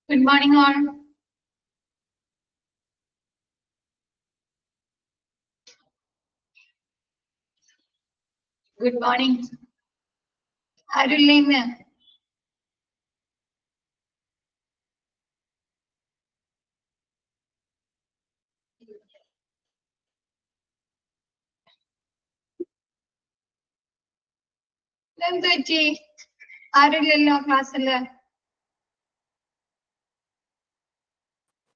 Good morning, all. Good morning. ആരുമില്ല എന്ത് പറ്റി? ആരുമില്ലല്ലോ ക്ലാസ്സില്.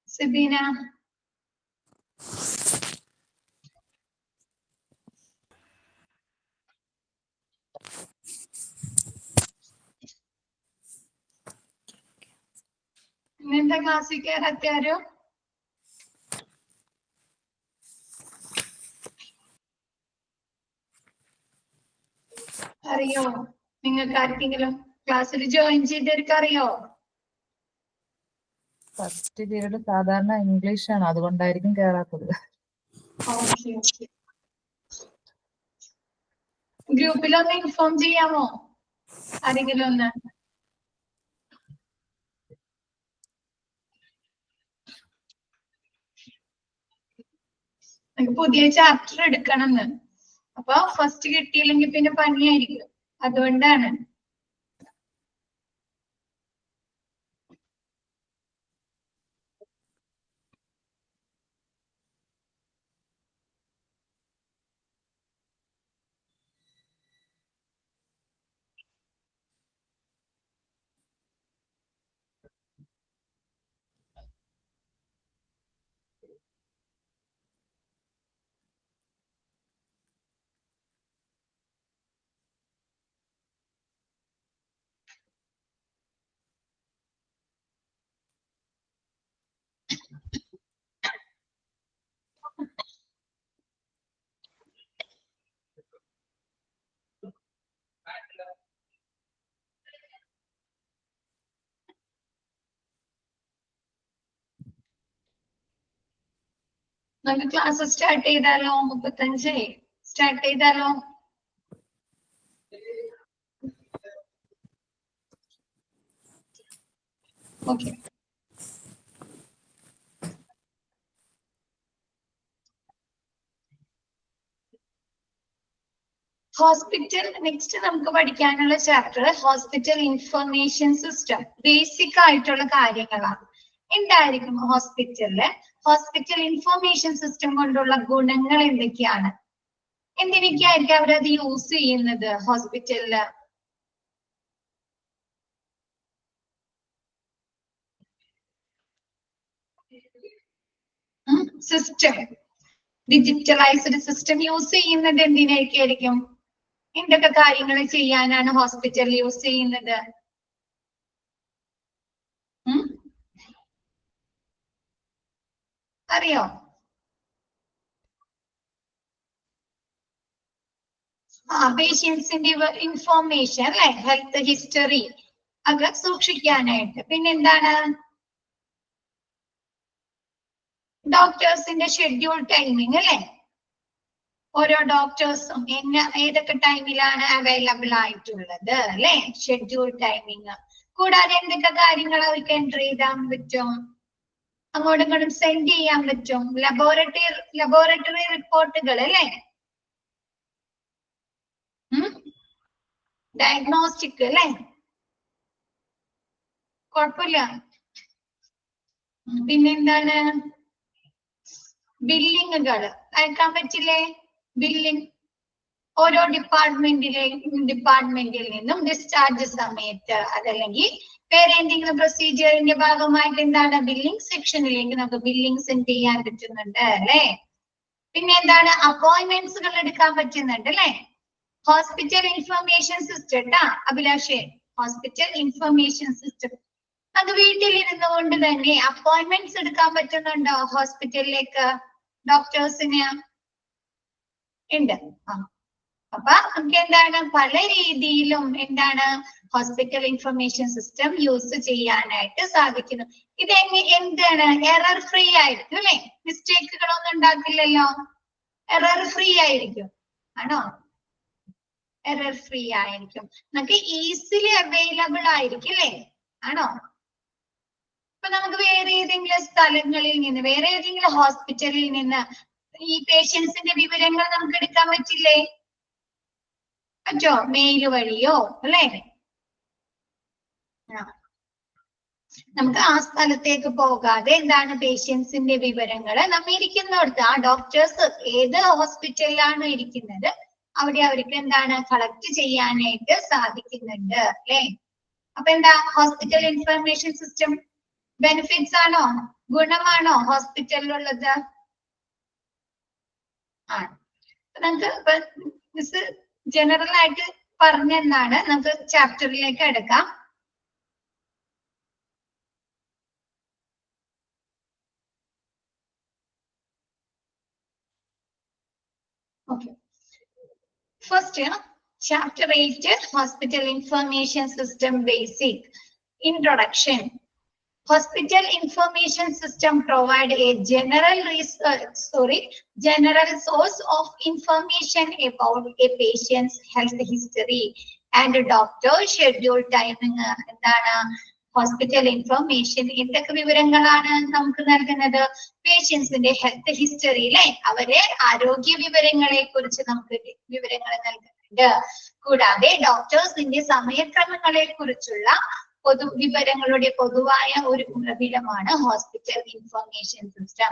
സിബീന ഇന്നെന്താ ക്ലാസ്സിൽ കയറാത്ത ആരോ? അറിയോ? നിങ്ങൾക്ക് ആർക്കെങ്കിലും ക്ലാസ്സിൽ ജോയിൻ ചെയ്തവർക്ക് അറിയോ? ഫസ്റ്റ് പീരീഡ് സാധാരണ ഇംഗ്ലീഷ് ആണ്, അതുകൊണ്ടായിരിക്കും കേറാത്തത്. ഗ്രൂപ്പിലൊന്ന് ഇൻഫോം ചെയ്യാമോ ആരെങ്കിലും ഒന്ന്? പുതിയ ചാപ്റ്റർ എടുക്കണമെന്ന്. അപ്പൊ ഫസ്റ്റ് കിട്ടിയില്ലെങ്കിൽ പിന്നെ പണിയായിരിക്കും, അതുകൊണ്ടാണ്. നമുക്ക് ക്ലാസ് സ്റ്റാർട്ട് ചെയ്താലോ? 35 സ്റ്റാർട്ട് ചെയ്താലോ? ഓക്കെ. ഹോസ്പിറ്റൽ നെക്സ്റ്റ് നമുക്ക് പഠിക്കാനുള്ള chapter hospital information system. Basic ആയിട്ടുള്ള കാര്യങ്ങളാണ്. എന്തായിരിക്കും ഹോസ്പിറ്റലില് ഹോസ്പിറ്റൽ ഇൻഫർമേഷൻ സിസ്റ്റം കൊണ്ടുള്ള ഗുണങ്ങൾ എന്തൊക്കെയാണ്? എന്തിനൊക്കെയായിരിക്കും അവരത് യൂസ് ചെയ്യുന്നത് ഹോസ്പിറ്റലില്? സിസ്റ്റം, ഡിജിറ്റലൈസ്ഡ് സിസ്റ്റം യൂസ് ചെയ്യുന്നത് എന്തിനൊക്കെയായിരിക്കും? എന്തൊക്കെ കാര്യങ്ങൾ ചെയ്യാനാണ് ഹോസ്പിറ്റൽ യൂസ് ചെയ്യുന്നത്? അറിയോ? പേഷ്യൻസിന്റെ ഇൻഫോർമേഷൻ അല്ലെ, ഹെൽത്ത് ഹിസ്റ്ററി അത് സൂക്ഷിക്കാനായിട്ട്. പിന്നെന്താണ്? ഡോക്ടേഴ്സിന്റെ ഷെഡ്യൂൾ ടൈമിംഗ് അല്ലെ, ഓരോ ഡോക്ടേഴ്സും ഏതൊക്കെ ടൈമിലാണ് അവൈലബിൾ ആയിട്ടുള്ളത് അല്ലെ, ഷെഡ്യൂൾ ടൈമിംഗ്. കൂടാതെ എന്തൊക്കെ കാര്യങ്ങൾ അവർക്ക് എൻട്രി ചെയ്താൻ പറ്റും, അങ്ങോട്ടും ഇങ്ങോട്ടും സെൻഡ് ചെയ്യാൻ പറ്റും. ലബോറട്ടറി റിപ്പോർട്ടുകൾ അല്ലെ, ഡയഗ്നോസ്റ്റിക് അല്ലെ, കുഴപ്പമില്ല. പിന്നെന്താണ്? ബില്ലിങ്ങുകൾ അയക്കാൻ പറ്റില്ലേ? ബില്ലിംഗ് ഓരോ ഡിപ്പാർട്ട്മെന്റിൽ നിന്നും ഡിസ്ചാർജ് സമയത്ത് അതല്ലെങ്കിൽ വേറെ എന്തെങ്കിലും പ്രൊസീജിയറിന്റെ ഭാഗമായിട്ട് എന്താണ് ബില്ലിംഗ് സെക്ഷനിലേക്ക് നമുക്ക് ബില്ലിംഗ് സെൻഡ് ചെയ്യാൻ പറ്റുന്നുണ്ട് അല്ലെ. പിന്നെ എന്താണ്? അപ്പോയിന്റ്മെന്റ്സുകൾ എടുക്കാൻ പറ്റുന്നുണ്ട് അല്ലെ. ഹോസ്പിറ്റൽ ഇൻഫർമേഷൻ സിസ്റ്റം ട്ടാ അഭിലാഷേ, ഹോസ്പിറ്റൽ ഇൻഫർമേഷൻ സിസ്റ്റം. അത് വീട്ടിലിരുന്നു കൊണ്ട് തന്നെ അപ്പോയിന്റ്മെന്റ്സ് എടുക്കാൻ പറ്റുന്നുണ്ടോ ഹോസ്പിറ്റലിലേക്ക്? ഡോക്ടേഴ്സിന് ഉണ്ട്. അപ്പൊ നമുക്ക് എന്താണ് പല രീതിയിലും എന്താണ് ഹോസ്പിറ്റൽ ഇൻഫർമേഷൻ സിസ്റ്റം യൂസ് ചെയ്യാനായിട്ട് സാധിക്കുന്നു. ഇത് എന്താണ്? എറർ ഫ്രീ ആയിരിക്കും അല്ലെ, മിസ്റ്റേക്കുകളൊന്നും ഉണ്ടാക്കില്ലല്ലോ, എറർ ഫ്രീ ആയിരിക്കും. ആണോ? എറർ ഫ്രീ ആയിരിക്കും, നമുക്ക് ഈസിലി അവൈലബിൾ ആയിരിക്കും അല്ലെ, ആണോ? ഇപ്പൊ നമുക്ക് വേറെ ഏതെങ്കിലും സ്ഥലങ്ങളിൽ നിന്ന്, വേറെ ഏതെങ്കിലും ഹോസ്പിറ്റലിൽ നിന്ന് ഈ പേഷ്യൻസിന്റെ വിവരങ്ങൾ നമുക്ക് എടുക്കാൻ പറ്റില്ലേ? പറ്റോ? മെയിൽ വഴിയോ അല്ലേ? നമുക്ക് ആ സ്ഥലത്തേക്ക് പോകാതെ എന്താണ് പേഷ്യൻസിന്റെ വിവരങ്ങള് നമ്മ ഇരിക്കുന്നിടത്ത്, ആ ഡോക്ടേഴ്സ് ഏത് ഹോസ്പിറ്റലിലാണ് ഇരിക്കുന്നത് അവിടെ അവർക്ക് എന്താണ് കളക്ട് ചെയ്യാനായിട്ട് സാധിക്കുന്നുണ്ട് അല്ലേ? അപ്പൊ എന്താ ഹോസ്പിറ്റൽ ഇൻഫർമേഷൻ സിസ്റ്റം ബെനിഫിറ്റ്സ് ആണോ, ഗുണമാണോ ഹോസ്പിറ്റലിലുള്ളത്? ആണ്. നമുക്ക് മിസ് ജനറൽ ആയിട്ട് പറഞ്ഞെന്നാണ്, നമുക്ക് ചാപ്റ്ററിലേക്ക് എടുക്കാം. Okay. First, Chapter 8, Hospital Information System Basic. Introduction. Hospital Information System provide a general source of information about a patient's health history and doctor schedule timing. എന്താണ് hospital information? എന്തൊക്കെ വിവരങ്ങളാണ് നമുക്ക് നൽകുന്നത്? പേഷ്യൻസിന്റെ ഹെൽത്ത് ഹിസ്റ്ററി അല്ലെ, അവരെ ആരോഗ്യ വിവരങ്ങളെ കുറിച്ച് നമുക്ക് വിവരങ്ങൾ നൽകുന്നുണ്ട്. കൂടാതെ ഡോക്ടേഴ്സിന്റെ സമയക്രമങ്ങളെ കുറിച്ചുള്ള വിവരങ്ങളുടെ പൊതുവായ ഒരു ഉറവിടമാണ് hospital information system.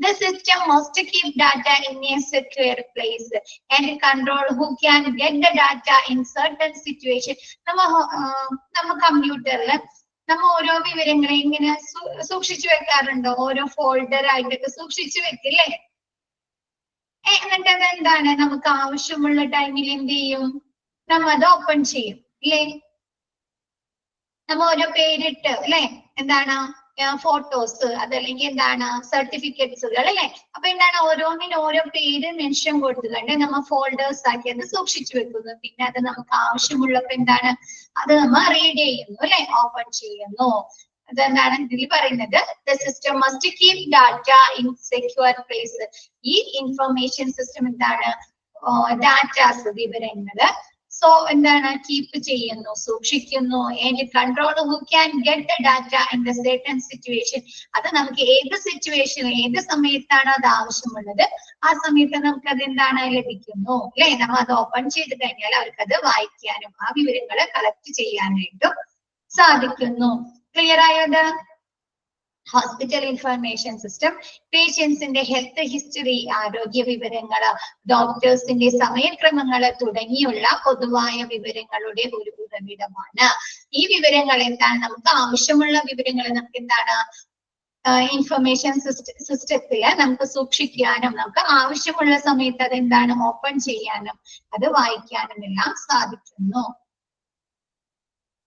The system must keep data in a secure place and control who can get the data in certain situation. നമ്മ കമ്പ്യൂട്ടറിൽ നമ്മ ഓരോ വിവരങ്ങളെ ഇങ്ങനെ സൂക്ഷിച്ചു വെക്കാറുണ്ടോ? ഓരോ ഫോൾഡർ ആയിട്ടൊക്കെ സൂക്ഷിച്ചു വെക്കില്ലേ? എന്നിട്ട് അതെന്താണ് നമുക്ക് ആവശ്യമുള്ള ടൈമിൽ എന്ത് ചെയ്യും? നമ്മ അത് ഓപ്പൺ ചെയ്യും അല്ലേ? നമ്മ ഓരോ പേരിട്ട് അല്ലെ, എന്താണ് ഫോട്ടോസ്, അതല്ലെങ്കിൽ എന്താണ് സർട്ടിഫിക്കറ്റ്സുകൾ അല്ലെ. അപ്പൊ എന്താണ് ഓരോന്നിനും ഓരോ പേര് മെൻഷൻ കൊടുത്തുകൊണ്ട് നമ്മ ഫോൾഡേഴ്സ് ആക്കി അത് സൂക്ഷിച്ചു വെക്കുന്നു. പിന്നെ അത് നമുക്ക് ആവശ്യമുള്ളപ്പോ എന്താണ് അത് നമ്മ റീഡ് ചെയ്യുന്നു അല്ലെ, ഓപ്പൺ ചെയ്യുന്നു. അതെന്താണ് ഇതിൽ പറയുന്നത്? The system must keep data in secure place. ഈ ഇൻഫർമേഷൻ സിസ്റ്റം എന്താണ് ഡാറ്റാസ് വിവരങ്ങള് എന്താണ് കീപ്പ് ചെയ്യുന്നു, സൂക്ഷിക്കുന്നു. And control who can get the data in the certain situation. അത് നമുക്ക് ഏത് സിറ്റുവേഷൻ, ഏത് സമയത്താണ് അത് ആവശ്യമുള്ളത് ആ സമയത്ത് നമുക്ക് അത് എന്താണ് ലഭിക്കുന്നു അല്ലെ. നമ്മൾ അത് ഓപ്പൺ ചെയ്ത് കഴിഞ്ഞാൽ അവർക്ക് അത് വായിക്കാനും ആ വിവരങ്ങൾ കളക്ട് ചെയ്യാനായിട്ടും സാധിക്കുന്നു. ക്ലിയർ ആയത്? ഹോസ്പിറ്റൽ ഇൻഫർമേഷൻ സിസ്റ്റം പേഷ്യൻസിന്റെ ഹെൽത്ത് ഹിസ്റ്ററി, ആരോഗ്യ വിവരങ്ങള്, ഡോക്ടേഴ്സിന്റെ സമയക്രമങ്ങള് തുടങ്ങിയുള്ള പൊതുവായ വിവരങ്ങളുടെ ഒരു ഉറവിടമാണ്. ഈ വിവരങ്ങൾ എന്താണ് നമുക്ക് ആവശ്യമുള്ള വിവരങ്ങൾ നമുക്ക് എന്താണ് ഇൻഫർമേഷൻ സിസ്റ്റത്തില് നമുക്ക് സൂക്ഷിക്കാനും നമുക്ക് ആവശ്യമുള്ള സമയത്ത് അത് എന്താണ് ഓപ്പൺ ചെയ്യാനും അത് വായിക്കാനും എല്ലാം സാധിക്കുന്നു.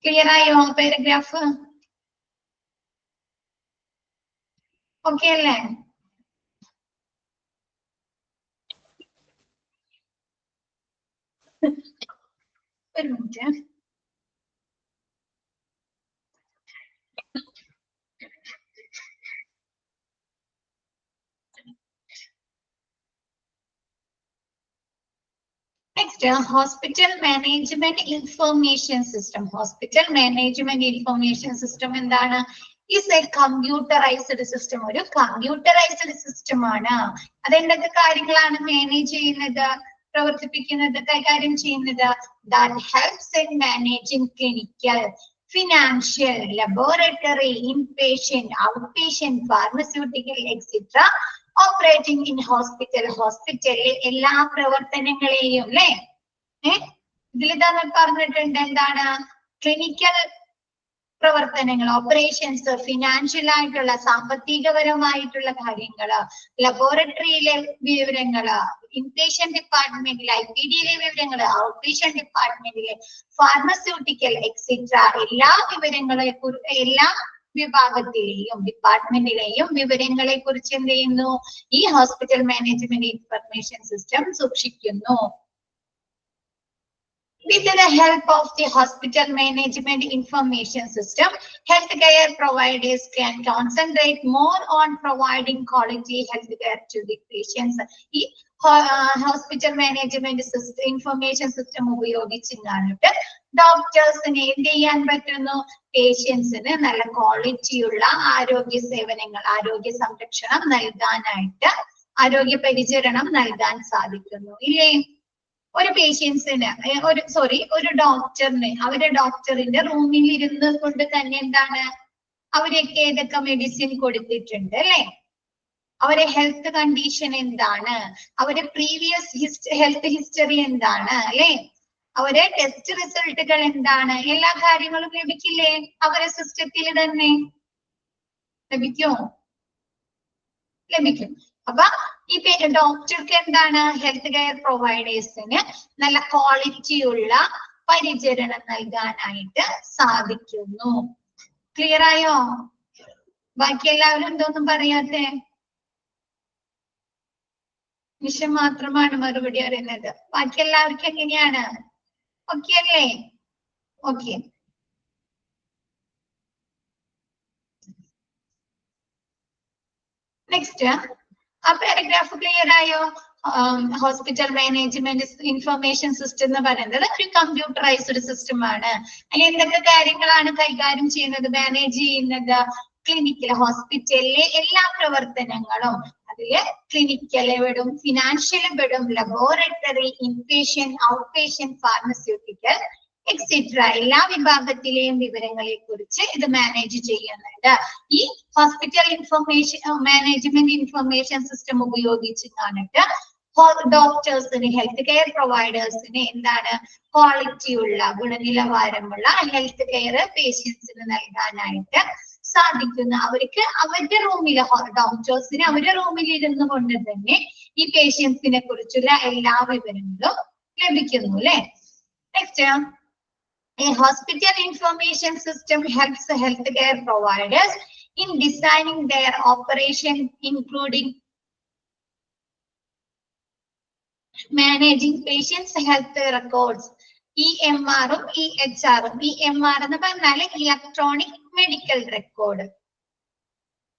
ക്ലിയർ ആയോ പാരഗ്രാഫ്? ഓക്കെ അല്ലേ? ഒരു minute. Next, hospital management information system. Hospital management information system എന്താണ്? is a computerized system. ഒരു computerized system ആണ്. അതെന്തൊക്കെ കാര്യങ്ങളാണ് മാനേജ് ചെയ്യുന്നത്, പ്രവർത്തിപ്പിക്കുന്നത്, കൈകാര്യം ചെയ്യുന്നത്? That helps in managing clinical, financial, laboratory, inpatient, outpatient, pharmaceutical, etc. Operating in hospital. ഹോസ്പിറ്റലിൽ എല്ലാ പ്രവർത്തനങ്ങളെയും അല്ലെ ഇതിൽ തന്നെ പറഞ്ഞിട്ടുണ്ട് എന്താണ് ക്ലിനിക്കൽ പ്രവർത്തനങ്ങൾ, ഓപ്പറേഷൻസ്, ഫിനാൻഷ്യൽ ആയിട്ടുള്ള സാമ്പത്തികപരമായിട്ടുള്ള കാര്യങ്ങള്, ലബോറട്ടറിയിലെ വിവരങ്ങള്, ഇൻപേഷ്യന്റ് ഡിപ്പാർട്ട്മെന്റിലെ IPDയിലെ വിവരങ്ങള്, ഔട്ട് പേഷ്യന്റ് ഡിപ്പാർട്ട്മെന്റിലെ ഫാർമസ്യൂട്ടിക്കൽ എക്സെട്ര എല്ലാ വിവരങ്ങളെ എല്ലാ വിഭാഗത്തിലെയും ഡിപ്പാർട്ട്മെന്റിലെയും വിവരങ്ങളെ കുറിച്ച് എന്ത് ചെയ്യുന്നു ഈ ഹോസ്പിറ്റൽ മാനേജ്മെന്റ് ഇൻഫർമേഷൻ സിസ്റ്റം സൂക്ഷിക്കുന്നു. With the help of the hospital management information system, healthcare providers can concentrate more on providing quality healthcare to the patients. Hospital management system, information system ഉപയോഗിച്ചിട്ട് ഡോക്ടേഴ്സിന് എന്ത് ചെയ്യാൻ പറ്റുന്നു? പേഷ്യൻസിന് നല്ല ക്വാളിറ്റിയുള്ള ആരോഗ്യ സേവനങ്ങൾ, ആരോഗ്യ സംരക്ഷണം നൽകാനായിട്ട്, ആരോഗ്യ പരിചരണം നൽകാൻ സാധിക്കുന്നു. ഇല്ലേ? ഒരു പേഷ്യൻസിന് ഒരു ഡോക്ടറിന് അവരുടെ ഡോക്ടറിന്റെ റൂമിൽ ഇരുന്ന് കൊണ്ട് തന്നെ എന്താണ് അവരൊക്കെ ഏതൊക്കെ മെഡിസിൻ കൊടുത്തിട്ടുണ്ട് അല്ലെ? അവരെ ഹെൽത്ത് കണ്ടീഷൻ എന്താണ്, അവരുടെ പ്രീവിയസ് ഹെൽത്ത് ഹിസ്റ്ററി എന്താണ് അല്ലെ, അവരെ ടെസ്റ്റ് റിസൾട്ടുകൾ എന്താണ്, എല്ലാ കാര്യങ്ങളും ലഭിക്കില്ലേ അവരെ സിസ്റ്റത്തിൽ തന്നെ? ലഭിക്കും. അപ്പൊ ഈ ഡോക്ടർക്ക് എന്താണ്? ഹെൽത്ത് കെയർ പ്രൊവൈഡേഴ്സിന് നല്ല ക്വാളിറ്റിയുള്ള പരിചരണം നൽകാനായിട്ട് സാധിക്കുന്നു. ക്ലിയർ ആയോ? ബാക്കി എല്ലാവരും എന്തോന്നും പറയാത്തെ? നിഷ മാത്രമാണ് മറുപടി അറിയുന്നത്. ബാക്കി എല്ലാവർക്കും എങ്ങനെയാണ്? ഓക്കെ അല്ലേ? ഓക്കെ. നെക്സ്റ്റ്, ആ പാരഗ്രാഫ് ക്ലിയർ ആയോ? ഹോസ്പിറ്റൽ മാനേജ്മെന്റ് ഇൻഫർമേഷൻ സിസ്റ്റം എന്ന് പറയുന്നത് ഒരു കമ്പ്യൂട്ടറൈസ്ഡ് സിസ്റ്റം ആണ്. അതിൽ എന്തൊക്കെ കാര്യങ്ങളാണ് കൈകാര്യം ചെയ്യുന്നത്, മാനേജ് ചെയ്യുന്നത്? ക്ലിനിക്കൽ, ഹോസ്പിറ്റലിലെ എല്ലാ പ്രവർത്തനങ്ങളും. അതില് ക്ലിനിക്കൽ പെടും, ഫിനാൻഷ്യൽ പെടും, laboratory, inpatient, outpatient, pharmaceutical etcetera എല്ലാ വിഭാഗത്തിലെയും വിവരങ്ങളെ കുറിച്ച് ഇത് മാനേജ് ചെയ്യുന്നുണ്ട്. ഈ hospital information management information system ഉപയോഗിച്ച് കാണിട്ട് ഡോക്ടേഴ്സിന്, ഹെൽത്ത് കെയർ പ്രൊവൈഡേഴ്സിന് എന്താണ് ക്വാളിറ്റിയുള്ള, ഗുണനിലവാരമുള്ള ഹെൽത്ത് കെയർ പേഷ്യൻസിന് നൽകാനായിട്ട് സാധിക്കുന്ന, അവർക്ക് അവരുടെ റൂമിൽ, ഡോക്ടേഴ്സിന് അവരുടെ റൂമിൽ ഇരുന്നു കൊണ്ട് തന്നെ ഈ പേഷ്യൻസിനെ കുറിച്ചുള്ള എല്ലാ വിവരങ്ങളും ലഭിക്കുന്നു അല്ലെ? Next, a hospital information system helps healthcare providers in designing their operation, including managing patients' health records. EMR ഉം EHR ഉം. EMR എന്ന് പറഞ്ഞാൽ ഇലക്ട്രോണിക് മെഡിക്കൽ റെക്കോർഡ്,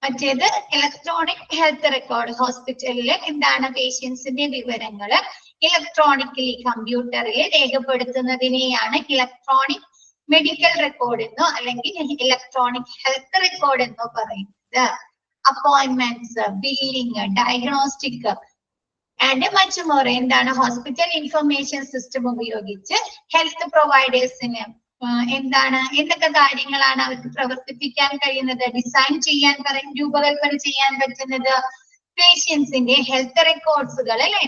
മറ്റേത് ഇലക്ട്രോണിക് ഹെൽത്ത് റെക്കോർഡ്. ഹോസ്പിറ്റലിൽ എന്താണ് പേഷ്യൻസിന്റെ വിവരങ്ങൾ ഇലക്ട്രോണിക്കലി കമ്പ്യൂട്ടറിൽ രേഖപ്പെടുത്തുന്നതിനെയാണ് ഇലക്ട്രോണിക് മെഡിക്കൽ റെക്കോർഡ് എന്നോ അല്ലെങ്കിൽ ഇലക്ട്രോണിക് ഹെൽത്ത് റെക്കോർഡ് എന്നോ പറയുന്നത്. Appointments, billing, diagnostic and much more എന്താണ് ഹോസ്പിറ്റൽ ഇൻഫർമേഷൻ സിസ്റ്റം ഉപയോഗിച്ച് ഹെൽത്ത് പ്രൊവൈഡേഴ്സിന് എന്താണ്, എന്തൊക്കെ കാര്യങ്ങളാണ് അവർക്ക് പ്രവർത്തിപ്പിക്കാൻ കഴിയുന്നത്, ഡിസൈൻ ചെയ്യാൻ, രൂപകൽപ്പന ചെയ്യാൻ പറ്റുന്നത്? പേഷ്യൻസിന്റെ ഹെൽത്ത് റെക്കോർഡ്സുകൾ അല്ലെ?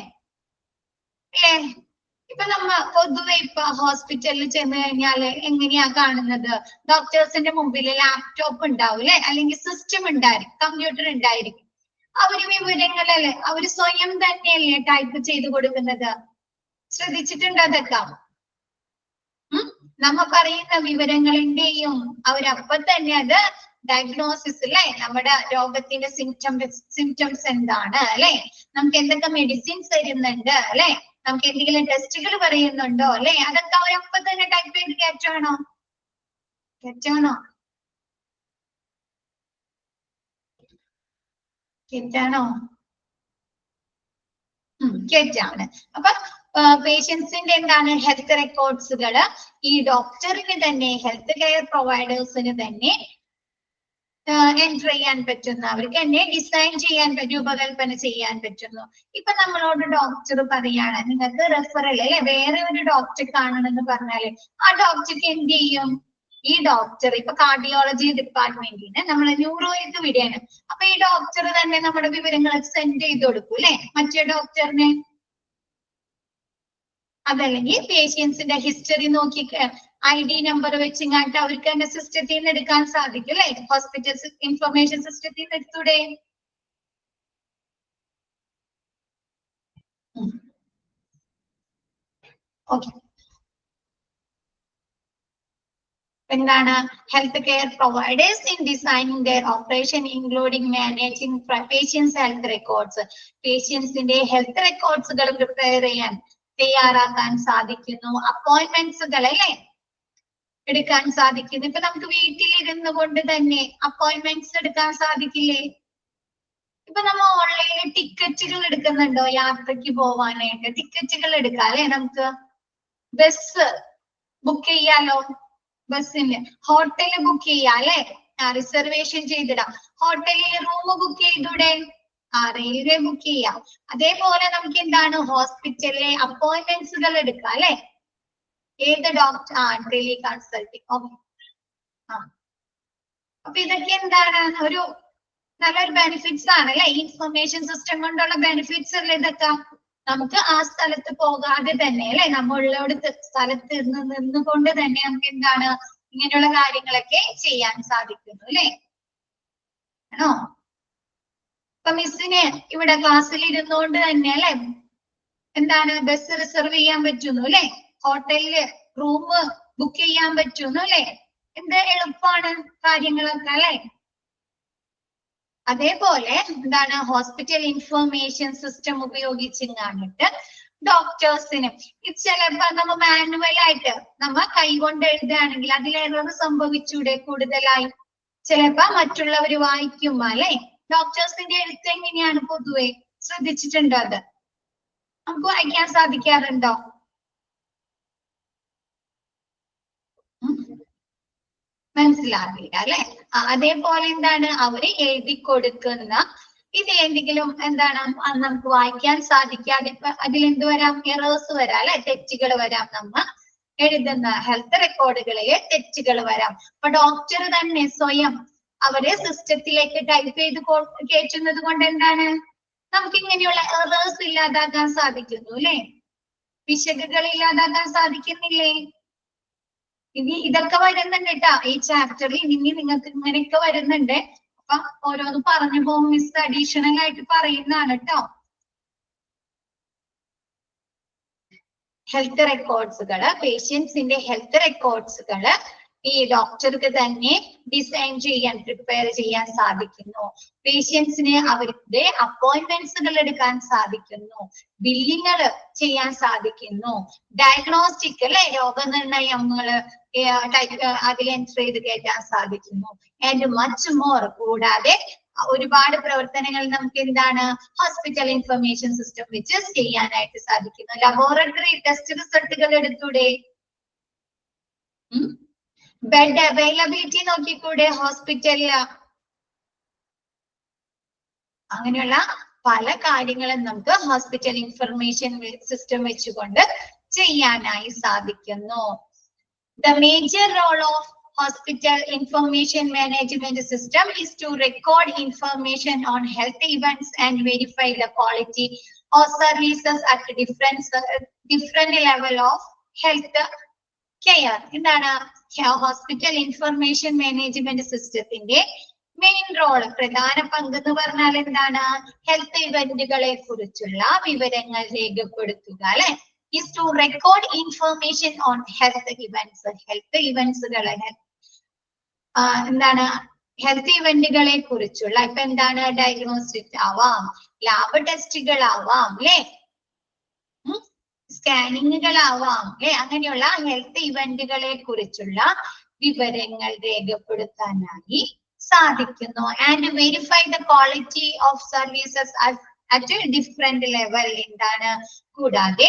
ഇപ്പൊ നമ്മ പൊതുവെ ഇപ്പൊ ഹോസ്പിറ്റലിൽ ചെന്ന് കഴിഞ്ഞാല് എങ്ങനെയാ കാണുന്നത്? ഡോക്ടേഴ്സിന്റെ മുമ്പിൽ ലാപ്ടോപ്പ് ഉണ്ടാവും അല്ലെ, അല്ലെങ്കിൽ സിസ്റ്റം ഉണ്ടായിരിക്കും, കമ്പ്യൂട്ടർ ഉണ്ടായിരിക്കും. അവര് വിവരങ്ങളല്ലേ അവര് സ്വയം തന്നെയല്ലേ ടൈപ്പ് ചെയ്ത് കൊടുക്കുന്നത്? ശ്രദ്ധിച്ചിട്ടുണ്ടോ അതൊക്കെ? നമ്മ പറയുന്ന വിവരങ്ങൾ എന്ത് ചെയ്യും? അവരപ്പൊ തന്നെ അത് ഡയഗ്നോസിസ് അല്ലെ, നമ്മുടെ രോഗത്തിന്റെ സിംറ്റംസ് എന്താണ് അല്ലെ, നമുക്ക് എന്തൊക്കെ മെഡിസിൻസ് തരുന്നുണ്ട് അല്ലെ, നമുക്ക് എന്തെങ്കിലും ടെസ്റ്റുകൾ പറയുന്നുണ്ടോ അല്ലെ, അതൊക്കെ അവരപ്പൊ തന്നെ ടൈപ്പ് ചെയ്ത് കയറ്റാണോ? കേറ്റാണ്. അപ്പൊ പേഷ്യൻസിന്റെ എന്താണ് ഹെൽത്ത് റെക്കോർഡ്സുകൾ ഈ ഡോക്ടറിന് തന്നെ, ഹെൽത്ത് കെയർ പ്രൊവൈഡേഴ്സിന് തന്നെ എൻറ്റർ ചെയ്യാൻ പറ്റുന്ന, അവർക്ക് തന്നെ ഡിസൈൻ ചെയ്യാൻ പറ്റും, രൂപകൽപ്പന ചെയ്യാൻ പറ്റുന്നു. ഇപ്പൊ നമ്മളോട് ഡോക്ടർ പറയാണ് നിങ്ങൾക്ക് റെഫറൽ അല്ലെ, വേറെ ഒരു ഡോക്ടർ കാണണമെന്ന് പറഞ്ഞാല് ആ ഡോക്ടർക്ക് എന്ത് ചെയ്യും? ഈ ഡോക്ടർ ഇപ്പൊ കാർഡിയോളജി ഡിപ്പാർട്ട്മെന്റിന് നമ്മൾ ന്യൂറോയ്ക്ക് വിടുകയാണ്. അപ്പൊ ഈ ഡോക്ടർ തന്നെ നമ്മുടെ വിവരങ്ങൾ സെൻഡ് ചെയ്ത് കൊടുക്കും അല്ലെ മറ്റേ ഡോക്ടറിന്. അതല്ലെങ്കിൽ പേഷ്യൻസിന്റെ ഹിസ്റ്ററി നോക്കി ID നമ്പർ വെച്ചിങ്ങാട്ട് അവർക്ക് തന്നെ സിസ്റ്റത്തിൽ നിന്ന് എടുക്കാൻ സാധിക്കും അല്ലെ, ഹോസ്പിറ്റൽ ഇൻഫർമേഷൻ സിസ്റ്റത്തിൽ നിന്ന് എടുത്തൂടെ? ഓക്കെ. എന്താണ് health care providers in designing their operation, including managing patients' health records. Patients in the health records prepare ചെയ്യാൻ, തയ്യാറാക്കാൻ സാധിക്കുന്നു. അപ്പോയിന്റ്മെന്റ്സുകൾ അല്ലെ എടുക്കാൻ സാധിക്കുന്നു. ഇപ്പൊ നമുക്ക് വീട്ടിലിരുന്നു കൊണ്ട് തന്നെ അപ്പോയിന്റ്മെന്റ്സ് എടുക്കാൻ സാധിക്കില്ലേ? ഇപ്പൊ നമ്മൾ ഓൺലൈനിൽ ടിക്കറ്റുകൾ എടുക്കുന്നുണ്ടോ? യാത്രയ്ക്ക് പോവാനായിട്ട് ടിക്കറ്റുകൾ എടുക്കാം അല്ലെ? നമുക്ക് ബസ് ബുക്ക് ചെയ്യാലോ, ബസ്സിന് ഹോട്ടല് ബുക്ക് ചെയ്യാം അല്ലെ? റിസർവേഷൻ ചെയ്തിടാം. ഹോട്ടലിൽ റൂം ബുക്ക് ചെയ്തൂടെ? റെയിൽവേ ബുക്ക് ചെയ്യാം. അതേപോലെ നമുക്ക് എന്താണ് ഹോസ്പിറ്റലിലെ അപ്പോയിന്റ്മെന്റ്സുകൾ എടുക്കാം അല്ലെ? ഏത് ഡോക്ടർ ടെലി കൺസൾട്ടിങ്. ഓക്കെ. അപ്പൊ ഇതൊക്കെ എന്താണ് ഒരു നല്ലൊരു ബെനിഫിറ്റ്സ് ആണ് അല്ലെ? ഇൻഫർമേഷൻ സിസ്റ്റം കൊണ്ടുള്ള ബെനിഫിറ്റ്സ് അല്ലേ ഇതൊക്കെ? നമുക്ക് ആ സ്ഥലത്ത് പോകാതെ തന്നെ അല്ലെ, നമ്മളുടെ സ്ഥലത്ത് നിന്നുകൊണ്ട് തന്നെ നമുക്ക് എന്താണ് ഇങ്ങനെയുള്ള കാര്യങ്ങളൊക്കെ ചെയ്യാൻ സാധിക്കുന്നു അല്ലെ? ആണോ? ഇപ്പൊ മിസ്സിന് ഇവിടെ ക്ലാസ്സിൽ ഇരുന്നുകൊണ്ട് തന്നെ അല്ലെ എന്താണ് ബസ് റിസർവ് ചെയ്യാൻ പറ്റുന്നു അല്ലെ? ഹോട്ടലില് റൂം ബുക്ക് ചെയ്യാൻ പറ്റുന്നു അല്ലെ? എന്ത് എളുപ്പമാണ് കാര്യങ്ങളൊക്കെ അല്ലെ? അതേപോലെ എന്താണ് ഹോസ്പിറ്റൽ ഇൻഫർമേഷൻ സിസ്റ്റം ഉപയോഗിച്ചിട്ട് ഡോക്ടേഴ്സിന് ഇത് ചിലപ്പോ നമ്മ മാനുവൽ ആയിട്ട് നമ്മ കൈകൊണ്ട് എഴുതുകയാണെങ്കിൽ അതിൽ എറർ സംഭവിച്ചൂടെ കൂടുതലായി? ചിലപ്പോ മറ്റുള്ളവർ വായിക്കുമ്പോ അല്ലെ? ഡോക്ടേഴ്സിന്റെ എഴുത്ത് എങ്ങനെയാണ് പൊതുവെ? ശ്രദ്ധിച്ചിട്ടുണ്ടോ അത്? നമുക്ക് വായിക്കാൻ സാധിക്കാറുണ്ടോ? മനസ്സിലാകില്ല അല്ലെ? അതേപോലെ എന്താണ് അവര് എഴുതി കൊടുക്കുന്ന ഇത് എന്തെങ്കിലും എന്താണ് നമുക്ക് വായിക്കാൻ സാധിക്കാതെ അതിലെന്ത് വരാം? എറേഴ്സ് വരാം അല്ലെ? തെറ്റുകൾ വരാം. നമ്മ എഴുതുന്ന ഹെൽത്ത് റെക്കോർഡുകളിലെ തെറ്റുകൾ വരാം. അപ്പൊ ഡോക്ടർ തന്നെ സ്വയം അവരെ സിസ്റ്റത്തിലേക്ക് ടൈപ്പ് ചെയ്ത് കയറ്റുന്നത് കൊണ്ട് എന്താണ് നമുക്ക് ഇങ്ങനെയുള്ള എറേഴ്സ് ഇല്ലാതാക്കാൻ സാധിക്കുന്നു അല്ലെ? പിശകുകൾ ഇല്ലാതാക്കാൻ സാധിക്കുന്നില്ലേ? ഇനി ഇതൊക്കെ വരുന്നുണ്ട് കേട്ടോ ഈ ചാപ്റ്ററിൽ. ഇനി നിങ്ങൾക്ക് ഇങ്ങനെയൊക്കെ വരുന്നുണ്ട്. അപ്പൊ ഓരോന്ന് പറഞ്ഞു പോകും മിസ് അഡീഷണൽ ആയിട്ട് പറയുന്നതാണ് കേട്ടോ. ഹെൽത്ത് റെക്കോർഡ്സുകള്, പേഷ്യൻസിന്റെ ഹെൽത്ത് റെക്കോർഡ്സുകള് ഈ ഡോക്ടർക്ക് തന്നെ ഡിസൈൻ ചെയ്യാൻ പ്രിപ്പയർ ചെയ്യാൻ സാധിക്കുന്നു. പേഷ്യൻസിന് അവരുടെ അപ്പോയിന്റ്മെന്റ്സുകൾ എടുക്കാൻ സാധിക്കുന്നു. ബില്ലിങ്ങൾ ചെയ്യാൻ സാധിക്കുന്നു. ഡയഗ്നോസ്റ്റിക് അല്ലെ രോഗനിർണയങ്ങള് അതിൽ എൻട്രി ചെയ്ത് കയറ്റാൻ സാധിക്കുന്നു. And much more. കൂടാതെ ഒരുപാട് പ്രവർത്തനങ്ങൾ നമുക്ക് എന്താണ് ഹോസ്പിറ്റൽ ഇൻഫർമേഷൻ സിസ്റ്റം വെച്ച് ചെയ്യാനായിട്ട് സാധിക്കുന്നു. ലബോറട്ടറി ടെസ്റ്റ് റിസൾട്ടുകൾ എടുത്തൂടെ? ബെഡ് അവൈലബിലിറ്റി നോക്കിക്കൂടെ ഹോസ്പിറ്റലില്? അങ്ങനെയുള്ള പല കാര്യങ്ങളും നമുക്ക് ഹോസ്പിറ്റൽ ഇൻഫർമേഷൻ സിസ്റ്റം വെച്ചുകൊണ്ട് ചെയ്യാനായി സാധിക്കുന്നു. The major role of hospital information management system is to record information on health events and verify the quality of services at different level of health care. എന്താണ് ഹോസ്പിറ്റൽ ഇൻഫർമേഷൻ മാനേജ്മെന്റ് സിസ്റ്റത്തിന്റെ main role, പ്രധാന പങ്ക് എന്ന് പറഞ്ഞാൽ എന്താണ്? Health ഇവന്റുകളെ കുറിച്ചുള്ള വിവരങ്ങൾ രേഖപ്പെടുത്തുക അല്ലെ? is to record information on health events. Health ഇവന്റ്സുകളെ എന്താണ് ഹെൽത്ത് ഇവന്റുകളെ കുറിച്ചുള്ള ഇപ്പൊ എന്താണ് ഡയഗ്നോസ്റ്റിക് ആവാം, ലാബ് ടെസ്റ്റുകൾ ആവാം അല്ലെ, സ്കാനിങ്ങുകളാവാം അല്ലെ, അങ്ങനെയുള്ള ഹെൽത്ത് ഇവന്റുകളെ കുറിച്ചുള്ള വിവരങ്ങൾ രേഖപ്പെടുത്താനായി സാധിക്കുന്നു. And verify the quality of services at different level. എന്താണ് കൂടാതെ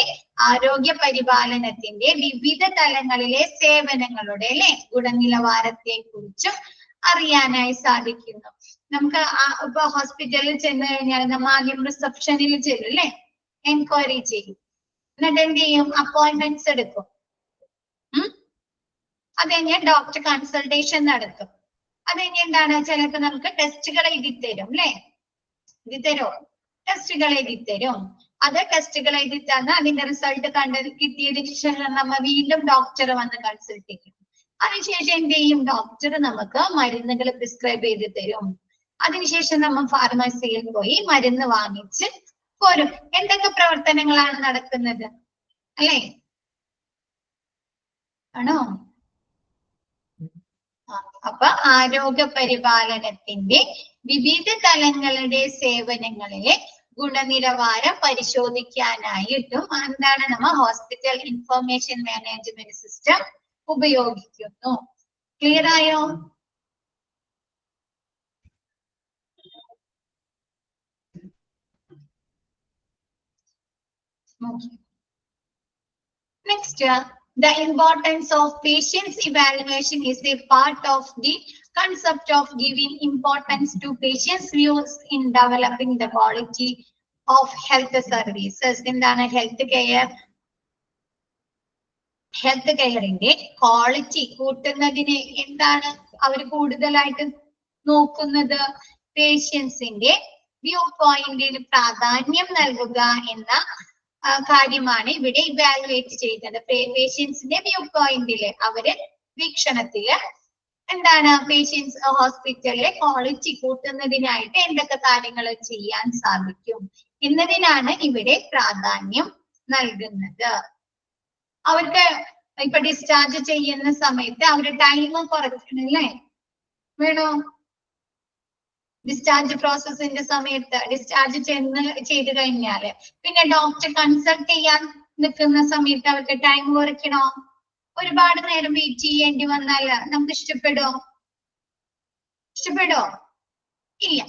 ആരോഗ്യ പരിപാലനത്തിന്റെ വിവിധ തലങ്ങളിലെ സേവനങ്ങളുടെ അല്ലെ ഗുണനിലവാരത്തെ കുറിച്ചും അറിയാനായി സാധിക്കുന്നു. നമുക്ക് ഇപ്പൊ ഹോസ്പിറ്റലിൽ ചെന്ന് കഴിഞ്ഞാൽ നമ്മൾ ആദ്യം റിസപ്ഷനിൽ ചെല്ലും അല്ലെ, എൻക്വയറി ചെയ്യും. എന്നിട്ട് എന്ത് ചെയ്യും? അപ്പോയിന്റ്മെന്റ്സ് എടുക്കും. അത് കഴിഞ്ഞ് ഡോക്ടർ കൺസൾട്ടേഷൻ നടത്തും. അത് കഴിഞ്ഞ് എന്താണ് ചിലപ്പോ നമുക്ക് ടെസ്റ്റുകൾ എഴുതി തരും അല്ലെ? എഴുതി തരോ? ടെസ്റ്റുകൾ എഴുതി തരും. അത് ടെസ്റ്റുകൾ എഴുതി തന്ന് അതിന്റെ റിസൾട്ട് കിട്ടിയതിന് ശേഷം നമ്മ വീണ്ടും ഡോക്ടറെ വന്ന് കൺസൾട്ട് ചെയ്യും. അതിനുശേഷം എന്ത് ചെയ്യും? ഡോക്ടർ നമുക്ക് മരുന്നുകൾ പ്രിസ്ക്രൈബ് ചെയ്ത് തരും. അതിനുശേഷം നമ്മൾ ഫാർമസിയിൽ പോയി മരുന്ന് വാങ്ങിച്ച് പോരും. എന്തൊക്കെ പ്രവർത്തനങ്ങളാണ് നടക്കുന്നത് അല്ലെ? ആണോ? അപ്പൊ ആരോഗ്യ പരിപാലനത്തിന്റെ വിവിധ തലങ്ങളുടെ സേവനങ്ങളിലെ ഗുണനിലവാരം പരിശോധിക്കാനായിട്ടും എന്താണ് നമ്മ ഹോസ്പിറ്റൽ ഇൻഫർമേഷൻ മാനേജ്മെന്റ് സിസ്റ്റം ഉപയോഗിക്കുന്നു. ക്ലിയർ ആയോ? Next, the importance of patient's evaluation is a part of the concept of giving importance to patients' views in developing the quality of health services. എന്താണ് ഹെൽത്ത് കെയറിന്റെ ക്വാളിറ്റി കൂട്ടുന്നതിന് എന്താണ് അവർ കൂടുതലായിട്ട് നോക്കുന്നത്? പേഷ്യൻസിന്റെ view പോയിന്റിന് പ്രാധാന്യം നൽകുക എന്ന കാര്യമാണ് ഇവിടെ ഇവാലുവേറ്റ് ചെയ്യുന്നത്. പേഷ്യൻസിന്റെ വ്യൂ പോയിന്റില് അവര് വീക്ഷണത്തില് എന്താണ് പേഷ്യൻസ് ഹോസ്പിറ്റലിലെ ക്വാളിറ്റി കൂട്ടുന്നതിനായിട്ട് എന്തൊക്കെ കാര്യങ്ങൾ ചെയ്യാൻ സാധിക്കും എന്നതിനാണ് ഇവിടെ പ്രാധാന്യം നൽകുന്നത്. അവർക്ക് ഇപ്പൊ ഡിസ്ചാർജ് ചെയ്യുന്ന സമയത്ത് അവര് ടൈം കുറയ്ക്കണല്ലേ? വേണോ? ഡിസ്ചാർജ് പ്രോസസ്സിന്റെ സമയത്ത് ഡിസ്ചാർജ് ചെയ്ത് കഴിഞ്ഞാല് പിന്നെ ഡോക്ടർ കൺസൾട്ട് ചെയ്യാൻ നിൽക്കുന്ന സമയത്ത് അവർക്ക് ടൈം കുറയ്ക്കണോ? ഒരുപാട് നേരം വെയിറ്റ് ചെയ്യേണ്ടി വന്നാൽ നമുക്ക് ഇഷ്ടപ്പെടോ? ഇല്ല.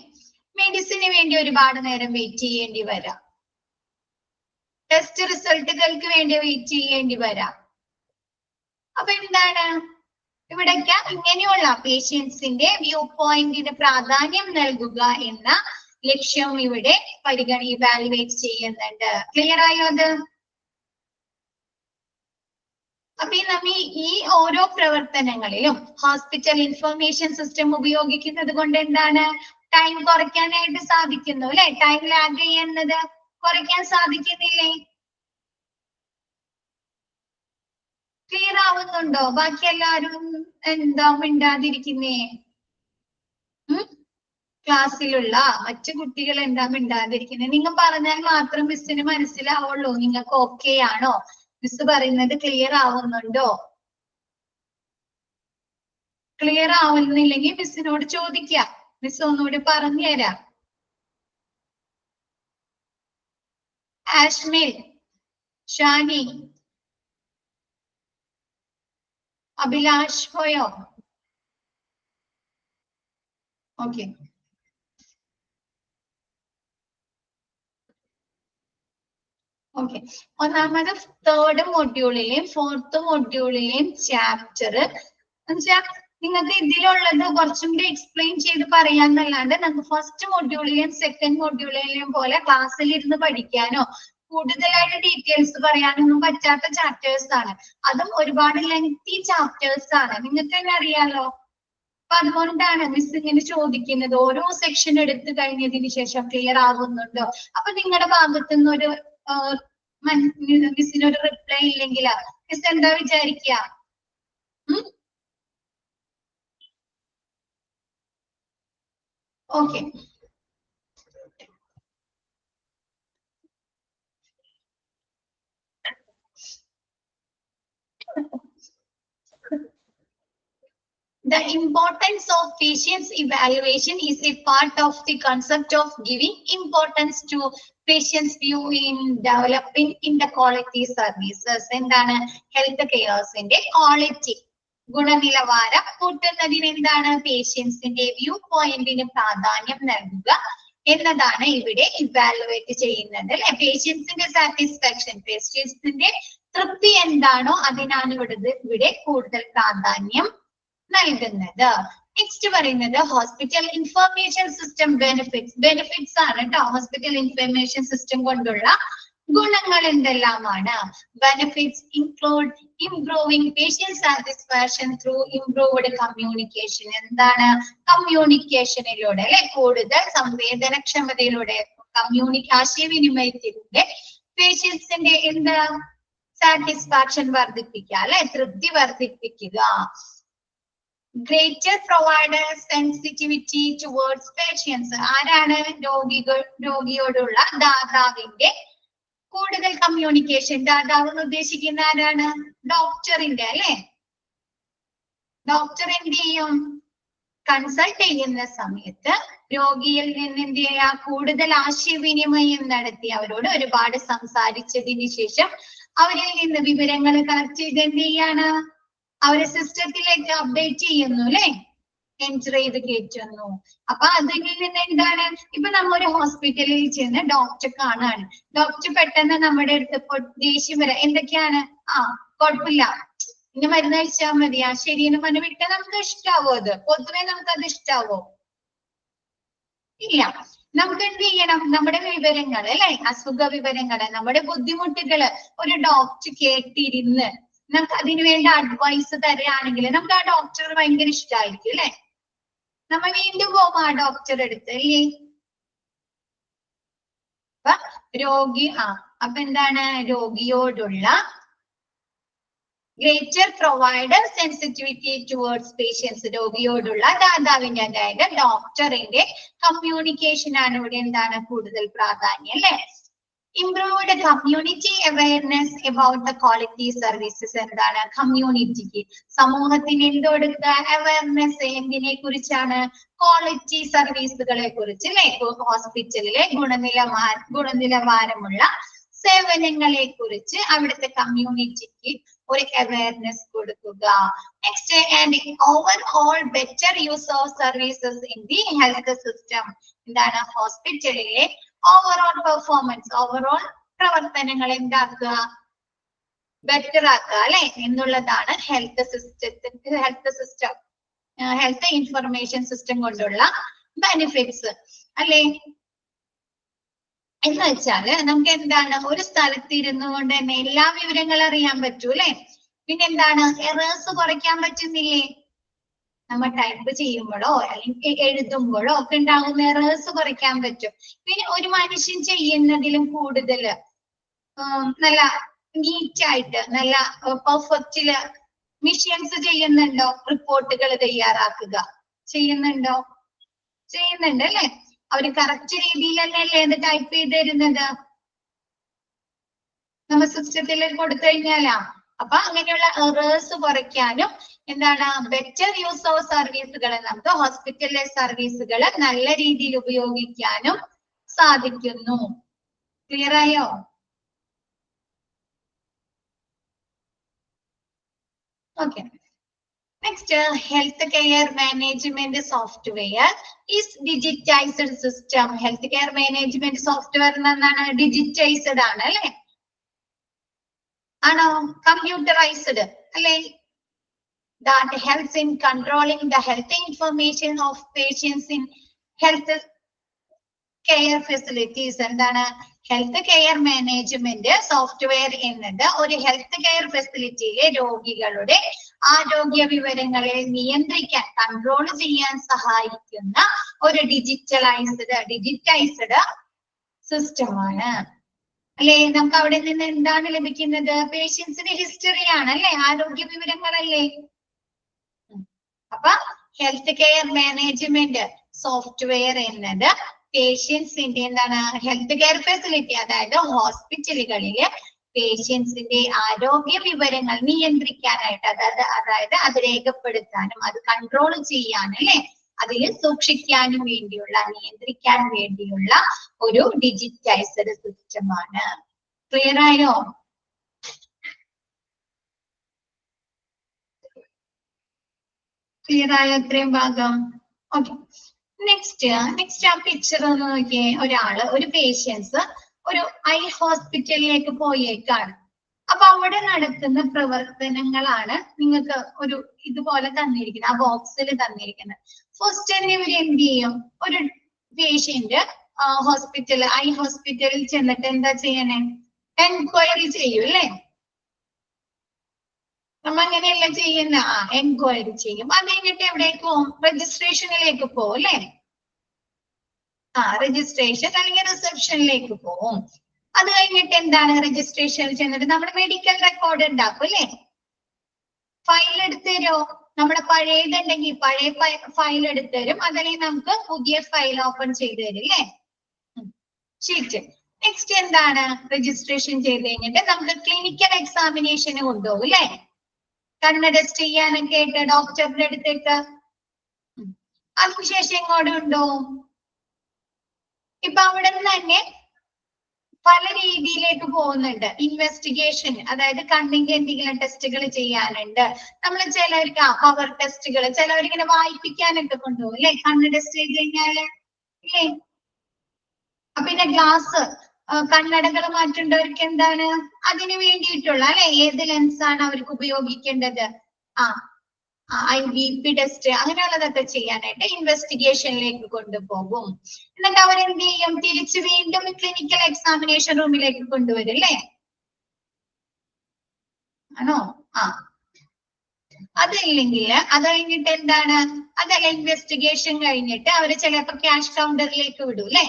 മെഡിസിന് വേണ്ടി ഒരുപാട് നേരം വെയിറ്റ് ചെയ്യേണ്ടി വരാം. ടെസ്റ്റ് റിസൾട്ടുകൾക്ക് വേണ്ടി വെയിറ്റ് ചെയ്യേണ്ടി വരാം. അപ്പൊ എന്താണ് ഇവിടേക്ക് ഇങ്ങനെയുള്ള പേഷ്യൻസിന്റെ വ്യൂ പോയിന്റിന് പ്രാധാന്യം നൽകുക എന്ന ലക്ഷ്യം ഇവിടെ ഇവാലുവേറ്റ് ചെയ്യുന്നുണ്ട്. ക്ലിയർ ആയോ അത്? അപ്പൊ നമ്മ ഈ ഓരോ പ്രവർത്തനങ്ങളിലും ഹോസ്പിറ്റൽ ഇൻഫർമേഷൻ സിസ്റ്റം ഉപയോഗിക്കുന്നത് കൊണ്ട് എന്താണ് ടൈം കുറയ്ക്കാനായിട്ട് സാധിക്കുന്നു അല്ലെ? ടൈം ലാഗ് ചെയ്യുന്നത് കുറയ്ക്കാൻ സാധിക്കുന്നില്ലേ? ക്ലിയർ ആവുന്നുണ്ടോ? ബാക്കി എല്ലാവരും എന്താ മിണ്ടാതിരിക്കുന്നേ? ക്ലാസ്സിലുള്ള മറ്റു കുട്ടികൾ എന്താ മിണ്ടാതിരിക്കുന്നത്? നിങ്ങൾ പറഞ്ഞാൽ മാത്രം മിസ്സിന് മനസ്സിലാവുള്ളൂ. നിങ്ങൾക്ക് ഓക്കെ ആണോ? മിസ് പറയുന്നത് ക്ലിയർ ആവുന്നുണ്ടോ? ക്ലിയർ ആവുന്നില്ലെങ്കിൽ മിസ്സിനോട് ചോദിക്കാം. മിസ് ഒന്നുകൂടി പറഞ്ഞു തരാം. ആഷ്മിൽ, ഷാനി, അഭിലാഷ് പോയോ? ഓക്കെ. ഓക്കെ, ഒന്നാമത് തേർഡ് മൊഡ്യൂളിലെയും ഫോർത്ത് മൊഡ്യൂളിലെയും ചാപ്റ്റർ എന്നുവെച്ചാൽ നിങ്ങൾക്ക് ഇതിലുള്ളത് കുറച്ചും കൂടി എക്സ്പ്ലെയിൻ ചെയ്ത് പറയാന്നല്ലാണ്ട് നമുക്ക് ഫസ്റ്റ് മൊഡ്യൂളിലെയും സെക്കൻഡ് മൊഡ്യൂളിലെയും പോലെ ക്ലാസ്സിൽ ഇരുന്ന് പഠിക്കാനോ കൂടുതലായിട്ട് ഡീറ്റെയിൽസ് പറയാനൊന്നും പറ്റാത്ത ചാപ്റ്റേഴ്സ് ആണ്. അതും ഒരുപാട് ലെങ്തി ചാപ്റ്റേഴ്സ് ആണ്. നിങ്ങൾക്ക് തന്നെ അറിയാലോ. അപ്പൊ അതുകൊണ്ടാണ് മിസ് ഇങ്ങനെ ചോദിക്കുന്നത്. ഓരോ സെക്ഷൻ എടുത്തു കഴിഞ്ഞതിന് ശേഷം ക്ലിയർ ആകുന്നുണ്ടോ? അപ്പൊ നിങ്ങളുടെ ഭാഗത്തു നിന്ന് ഒരു മിസ്സിനൊരു റിപ്ലൈ ഇല്ലെങ്കിൽ മിസ് എന്താ വിചാരിക്കുക? Okay. The importance of patient's evaluation is a part of the concept of giving importance to patient's view in developing in the quality services. എന്താണ് ഹെൽത്ത് കെയർസിന്റെ ക്വാളിറ്റി ഗുണനിലവാരം കൂട്ടുന്നതിന് എന്താണ് പേഷ്യൻസിന്റെ വ്യൂ പോയിന്റിന് പ്രാധാന്യം നൽകുക എന്നതാണ് ഇവിടെ ഇവാലുവേറ്റ് ചെയ്യുന്നത് അല്ലെ? പേഷ്യൻസിന്റെ സാറ്റിസ്ഫാക്ഷൻ, പേഷ്യൻസിന്റെ തൃപ്തി എന്താണോ അതിനാണ് ഇവിടെ കൂടുതൽ പ്രാധാന്യം നൽകുന്നത്. നെക്സ്റ്റ് പറയുന്നത് ഹോസ്പിറ്റൽ ഇൻഫർമേഷൻ സിസ്റ്റം ബെനിഫിറ്റ്സ് ആണ് കേട്ടോ. ഹോസ്പിറ്റൽ ഇൻഫർമേഷൻ സിസ്റ്റം കൊണ്ടുള്ള ഗുണങ്ങൾ എന്തെല്ലാമാണ്? Benefits include improving patient satisfaction through improved communication. എന്താണ് കമ്മ്യൂണിക്കേഷനിലൂടെ അല്ലെ? കൂടുതൽ സംവേദനക്ഷമതയിലൂടെ ആശയവിനിമയത്തിലൂടെ പേഷ്യൻസിന്റെ എന്താ സാറ്റിസ്ഫാക്ഷൻ വർദ്ധിപ്പിക്കുക അല്ലെ? തൃപ്തി വർദ്ധിപ്പിക്കുക. Greater provider sensitivity towards patients. ആരാണ്? രോഗിയോടുള്ള ദാതാവിന്റെ കൂടുതൽ കമ്മ്യൂണിക്കേഷൻ. ദാതാവ് എന്ന് ഉദ്ദേശിക്കുന്ന ആരാണ്? ഡോക്ടറിന്റെ അല്ലെ? ഡോക്ടർ എന്ത് ചെയ്യും? കൺസൾട്ട് ചെയ്യുന്ന സമയത്ത് രോഗിയിൽ നിന്ന് എന്ത് ചെയ്യുക, കൂടുതൽ ആശയവിനിമയം നടത്തി അവരോട് ഒരുപാട് സംസാരിച്ചതിന് ശേഷം അവരിൽ നിന്ന് വിവരങ്ങൾ കളക്ട് ചെയ്ത് എന്ത് ചെയ്യാണ്, അവരെ സിസ്റ്റത്തിലേക്ക് അപ്ഡേറ്റ് ചെയ്യുന്നു അല്ലെ, എൻറ്റർ ചെയ്ത് കയറ്റുന്നു. അപ്പൊ അതിൽ നിന്ന് എന്താണ്, ഇപ്പൊ നമ്മ ഒരു ഹോസ്പിറ്റലിൽ ചെന്ന് ഡോക്ടർ കാണാണ്, ഡോക്ടർ പെട്ടെന്ന് നമ്മുടെ അടുത്ത് ദേഷ്യം വരാം, എന്തൊക്കെയാണ്, കുഴപ്പമില്ല ഇനി മരുന്ന് കഴിച്ചാൽ മതി, ശരിയെന്ന് പറഞ്ഞ് വിട്ടാൽ നമുക്ക് ഇഷ്ടാവോ? അത് പൊതുവെ നമുക്കത് ഇഷ്ടാവോ? ഇല്ല. നമുക്ക് എന്ത് ചെയ്യണം, നമ്മുടെ വിവരങ്ങൾ അല്ലെ, അസുഖ വിവരങ്ങള്, നമ്മുടെ ബുദ്ധിമുട്ടുകള് ഒരു ഡോക്ടർ കേട്ടിരുന്ന് നമുക്ക് അതിന് വേണ്ട അഡ്വൈസ് തരികയാണെങ്കിൽ നമുക്ക് ആ ഡോക്ടർ ഭയങ്കര ഇഷ്ടമായിരിക്കും അല്ലെ, നമ്മ വീണ്ടും പോകും ആ ഡോക്ടർ അടുത്ത് അല്ലേ. അപ്പൊ രോഗി അപ്പൊ എന്താണ്, രോഗിയോടുള്ള greater provider sensitivity towards patients, രോഗിയോടുള്ള ദാതാവിന്റെ അതായത് ഡോക്ടറിന്റെ കമ്മ്യൂണിക്കേഷൻ ആണ് ഇവിടെ എന്താണ് കൂടുതൽ പ്രാധാന്യം അല്ലെ. Improved community awareness about the quality services, എന്താണ് കമ്മ്യൂണിറ്റിക്ക്, സമൂഹത്തിന് എന്ത് കൊടുക്കുക, അവയർനെസ് എന്തിനെ കുറിച്ചാണ്, ക്വാളിറ്റി സർവീസുകളെ കുറിച്ച് അല്ലെ, ഹോസ്പിറ്റലിലെ ഗുണനിലവാരമുള്ള സേവനങ്ങളെ കുറിച്ച് അവിടുത്തെ കമ്മ്യൂണിറ്റിക്ക് ഒരു അവയർനെസ് കൊടുക്കുക. Next, and over better use of services in the health system, എന്താണ് ഹോസ്പിറ്റലിലെ ഓവറോൾ പെർഫോമൻസ്, ഓവറോൾ പ്രവർത്തനങ്ങൾ എന്താക്കുക, ബെറ്റർ ആക്കുക അല്ലെ എന്നുള്ളതാണ് ഹെൽത്ത് ഇൻഫർമേഷൻ സിസ്റ്റം കൊണ്ടുള്ള ബെനിഫിറ്റ്സ് അല്ലെ. എന്ന് വെച്ചാല് നമുക്ക് എന്താണ്, ഒരു സ്ഥലത്ത് ഇരുന്നു കൊണ്ട് തന്നെ എല്ലാ വിവരങ്ങളും അറിയാൻ പറ്റൂ അല്ലെ. പിന്നെന്താണ്, എറേഴ്സ് കുറയ്ക്കാൻ പറ്റുന്നില്ലേ, നമ്മൾ ടൈപ്പ് ചെയ്യുമ്പോഴോ അല്ലെങ്കിൽ എഴുതുമ്പോഴോ ഒക്കെ ഉണ്ടാകുന്ന എറേഴ്സ് കുറയ്ക്കാൻ പറ്റും. പിന്നെ ഒരു മനുഷ്യൻ ചെയ്യുന്നതിലും കൂടുതൽ നല്ല നീറ്റായിട്ട് നല്ല പെർഫെക്റ്റില് മെഷീൻസ് ചെയ്യുന്നുണ്ടോ, റിപ്പോർട്ടുകൾ തയ്യാറാക്കുക ചെയ്യുന്നുണ്ടോ, ചെയ്യുന്നുണ്ട് അല്ലെ. അവര് കറക്റ്റ് രീതിയിലല്ലേ അത് ടൈപ്പ് ചെയ്ത് തരുന്നത് നമ്മൾ സിസ്റ്റത്തിൽ കൊടുത്തു കഴിഞ്ഞാലാ. അപ്പൊ അങ്ങനെയുള്ള എറേഴ്സ് കുറയ്ക്കാനും എന്താണ്, ബെറ്റർ യൂസ് ഓഫ് സർവീസുകൾ, നമുക്ക് ഹോസ്പിറ്റലിലെ സർവീസുകൾ നല്ല രീതിയിൽ ഉപയോഗിക്കാനും സാധിക്കുന്നു. ക്ലിയർ ആയോ? Okay. Next, health care management software is digitised system. Health care management software എന്താണ്, ഡിജിറ്റൈസ്ഡ് ആണ് അല്ലെ, ആണോ, കമ്പ്യൂട്ടറൈസ്ഡ് അല്ലെ. That helps in controlling the health information of patients in health care facilities. എന്താണ്, ഹെൽത്ത് കെയർ മാനേജ്മെന്റ് സോഫ്റ്റ്വെയർ എന്നത് ഒരു health care ഫെസിലിറ്റിയിലെ രോഗികളുടെ ആരോഗ്യ വിവരങ്ങളെ നിയന്ത്രിക്കാൻ, കൺട്രോൾ ചെയ്യാൻ സഹായിക്കുന്ന ഒരു ഡിജിറ്റൈസ്ഡ് സിസ്റ്റമാണ് അല്ലെ. നമുക്ക് അവിടെ നിന്ന് എന്താണ് ലഭിക്കുന്നത്, പേഷ്യൻസിന്റെ ഹിസ്റ്ററി ആണ് അല്ലെ, ആരോഗ്യ വിവരങ്ങളല്ലേ. അപ്പൊ ഹെൽത്ത് കെയർ മാനേജ്മെന്റ് സോഫ്റ്റ്വെയർ എന്നത് പേഷ്യൻസിന്റെ എന്താണ്, ഹെൽത്ത് കെയർ ഫെസിലിറ്റി അതായത് ഹോസ്പിറ്റലുകളിലെ പേഷ്യൻസിന്റെ ആരോഗ്യ വിവരങ്ങൾ നിയന്ത്രിക്കാനായിട്ട്, അതായത് അത് രേഖപ്പെടുത്താനും അത് കൺട്രോൾ ചെയ്യാനും അല്ലെ, അതിൽ സൂക്ഷിക്കാനും വേണ്ടിയുള്ള, നിയന്ത്രിക്കാൻ വേണ്ടിയുള്ള ഒരു ഡിജിറ്റൈസ്ഡ് സിസ്റ്റമാണ്. ക്ലിയർ ആയോ? ക്ലിയർ ആയോ ഇത്രയും ഭാഗം? ഓക്കെ. നെക്സ്റ്റ് ആ പിക്ചർ ഒന്ന് നോക്കിയേ. ഒരു പേഷ്യൻസ് ഒരു ഐ ഹോസ്പിറ്റലിലേക്ക് പോയേക്കാണ്. അപ്പൊ അവിടെ നടക്കുന്ന പ്രവർത്തനങ്ങളാണ് നിങ്ങൾക്ക് ഒരു ഇതുപോലെ തന്നിരിക്കുന്നത്, ആ ബോക്സിൽ തന്നിരിക്കുന്നത്. ഫസ്റ്റ് തന്നെ ഇവര് എന്ത് ചെയ്യും, ഒരു പേഷ്യന്റ് ഐ ഹോസ്പിറ്റലിൽ ചെന്നിട്ട് എന്താ ചെയ്യണേ, എൻക്വയറി ചെയ്യും അല്ലേ. നമ്മ അങ്ങനെയല്ല ചെയ്യുന്ന, എൻക്വയറി ചെയ്യും. അത് കഴിഞ്ഞിട്ട് എവിടേക്ക് പോകും, രജിസ്ട്രേഷനിലേക്ക് പോകും അല്ലെ. രജിസ്ട്രേഷൻ അല്ലെങ്കിൽ റിസപ്ഷനിലേക്ക് പോകും. അത് കഴിഞ്ഞിട്ട് എന്താണ്, രജിസ്ട്രേഷൻ ചെന്നിട്ട് നമ്മുടെ മെഡിക്കൽ റെക്കോർഡ് ഉണ്ടാക്കും അല്ലെ. ഫയൽ എടുത്തു തരുമോ, നമ്മുടെ പഴയതുണ്ടെങ്കിൽ പഴയ ഫയൽ എടുത്തു തരും, അതല്ലെങ്കിൽ നമുക്ക് പുതിയ ഫയൽ ഓപ്പൺ ചെയ്ത് തരും അല്ലേ. ഷീറ്റ്. നെക്സ്റ്റ് എന്താണ്, രജിസ്ട്രേഷൻ ചെയ്ത് കഴിഞ്ഞിട്ട് നമുക്ക് ക്ലിനിക്കൽ എക്സാമിനേഷന് കൊണ്ടുപോകും അല്ലെ, കണ്ണ് ടെസ്റ്റ് ചെയ്യാനൊക്കെ ആയിട്ട് ഡോക്ടറുടെ അടുത്തേക്ക്. അതിനുശേഷം എങ്ങോട്ടുണ്ടോ ഇപ്പൊ അവിടെ നിന്ന് തന്നെ പല രീതിയിലേക്ക് പോകുന്നുണ്ട്. ഇൻവെസ്റ്റിഗേഷൻ, അതായത് കണ്ണിന്റെ എന്തെങ്കിലും ടെസ്റ്റുകൾ ചെയ്യാനുണ്ട്. നമ്മൾ ചിലവർക്ക് പവർ ടെസ്റ്റുകൾ, ചിലവരിങ്ങനെ വായിപ്പിക്കാനൊക്കെ കൊണ്ടുപോകും അല്ലെ, കണ്ണ് ടെസ്റ്റ് ചെയ്ത് കഴിഞ്ഞാല് ഇല്ലേ. പിന്നെ ഗ്ലാസ്, കണ്ണടകൾ മാറ്റേണ്ടവർക്ക് എന്താണ് അതിന് വേണ്ടിയിട്ടുള്ള അല്ലെ, ഏത് ലെൻസാണ് അവർക്ക് ഉപയോഗിക്കേണ്ടത്, IBP ടെസ്റ്റ് അങ്ങനെയുള്ളതൊക്കെ ചെയ്യാനായിട്ട് ഇൻവെസ്റ്റിഗേഷനിലേക്ക് കൊണ്ടുപോകും. എന്നിട്ട് അവരെന്ത് ചെയ്യും, തിരിച്ച് വീണ്ടും ക്ലിനിക്കൽ എക്സാമിനേഷൻ റൂമിലേക്ക് കൊണ്ടുവരും അല്ലേ, ആണോ? അതല്ലെങ്കിൽ അത് കഴിഞ്ഞിട്ട് എന്താണ്, അതല്ല ഇൻവെസ്റ്റിഗേഷൻ കഴിഞ്ഞിട്ട് അവര് ചിലപ്പോ ക്യാഷ് കൗണ്ടറിലേക്ക് വിടും അല്ലെ.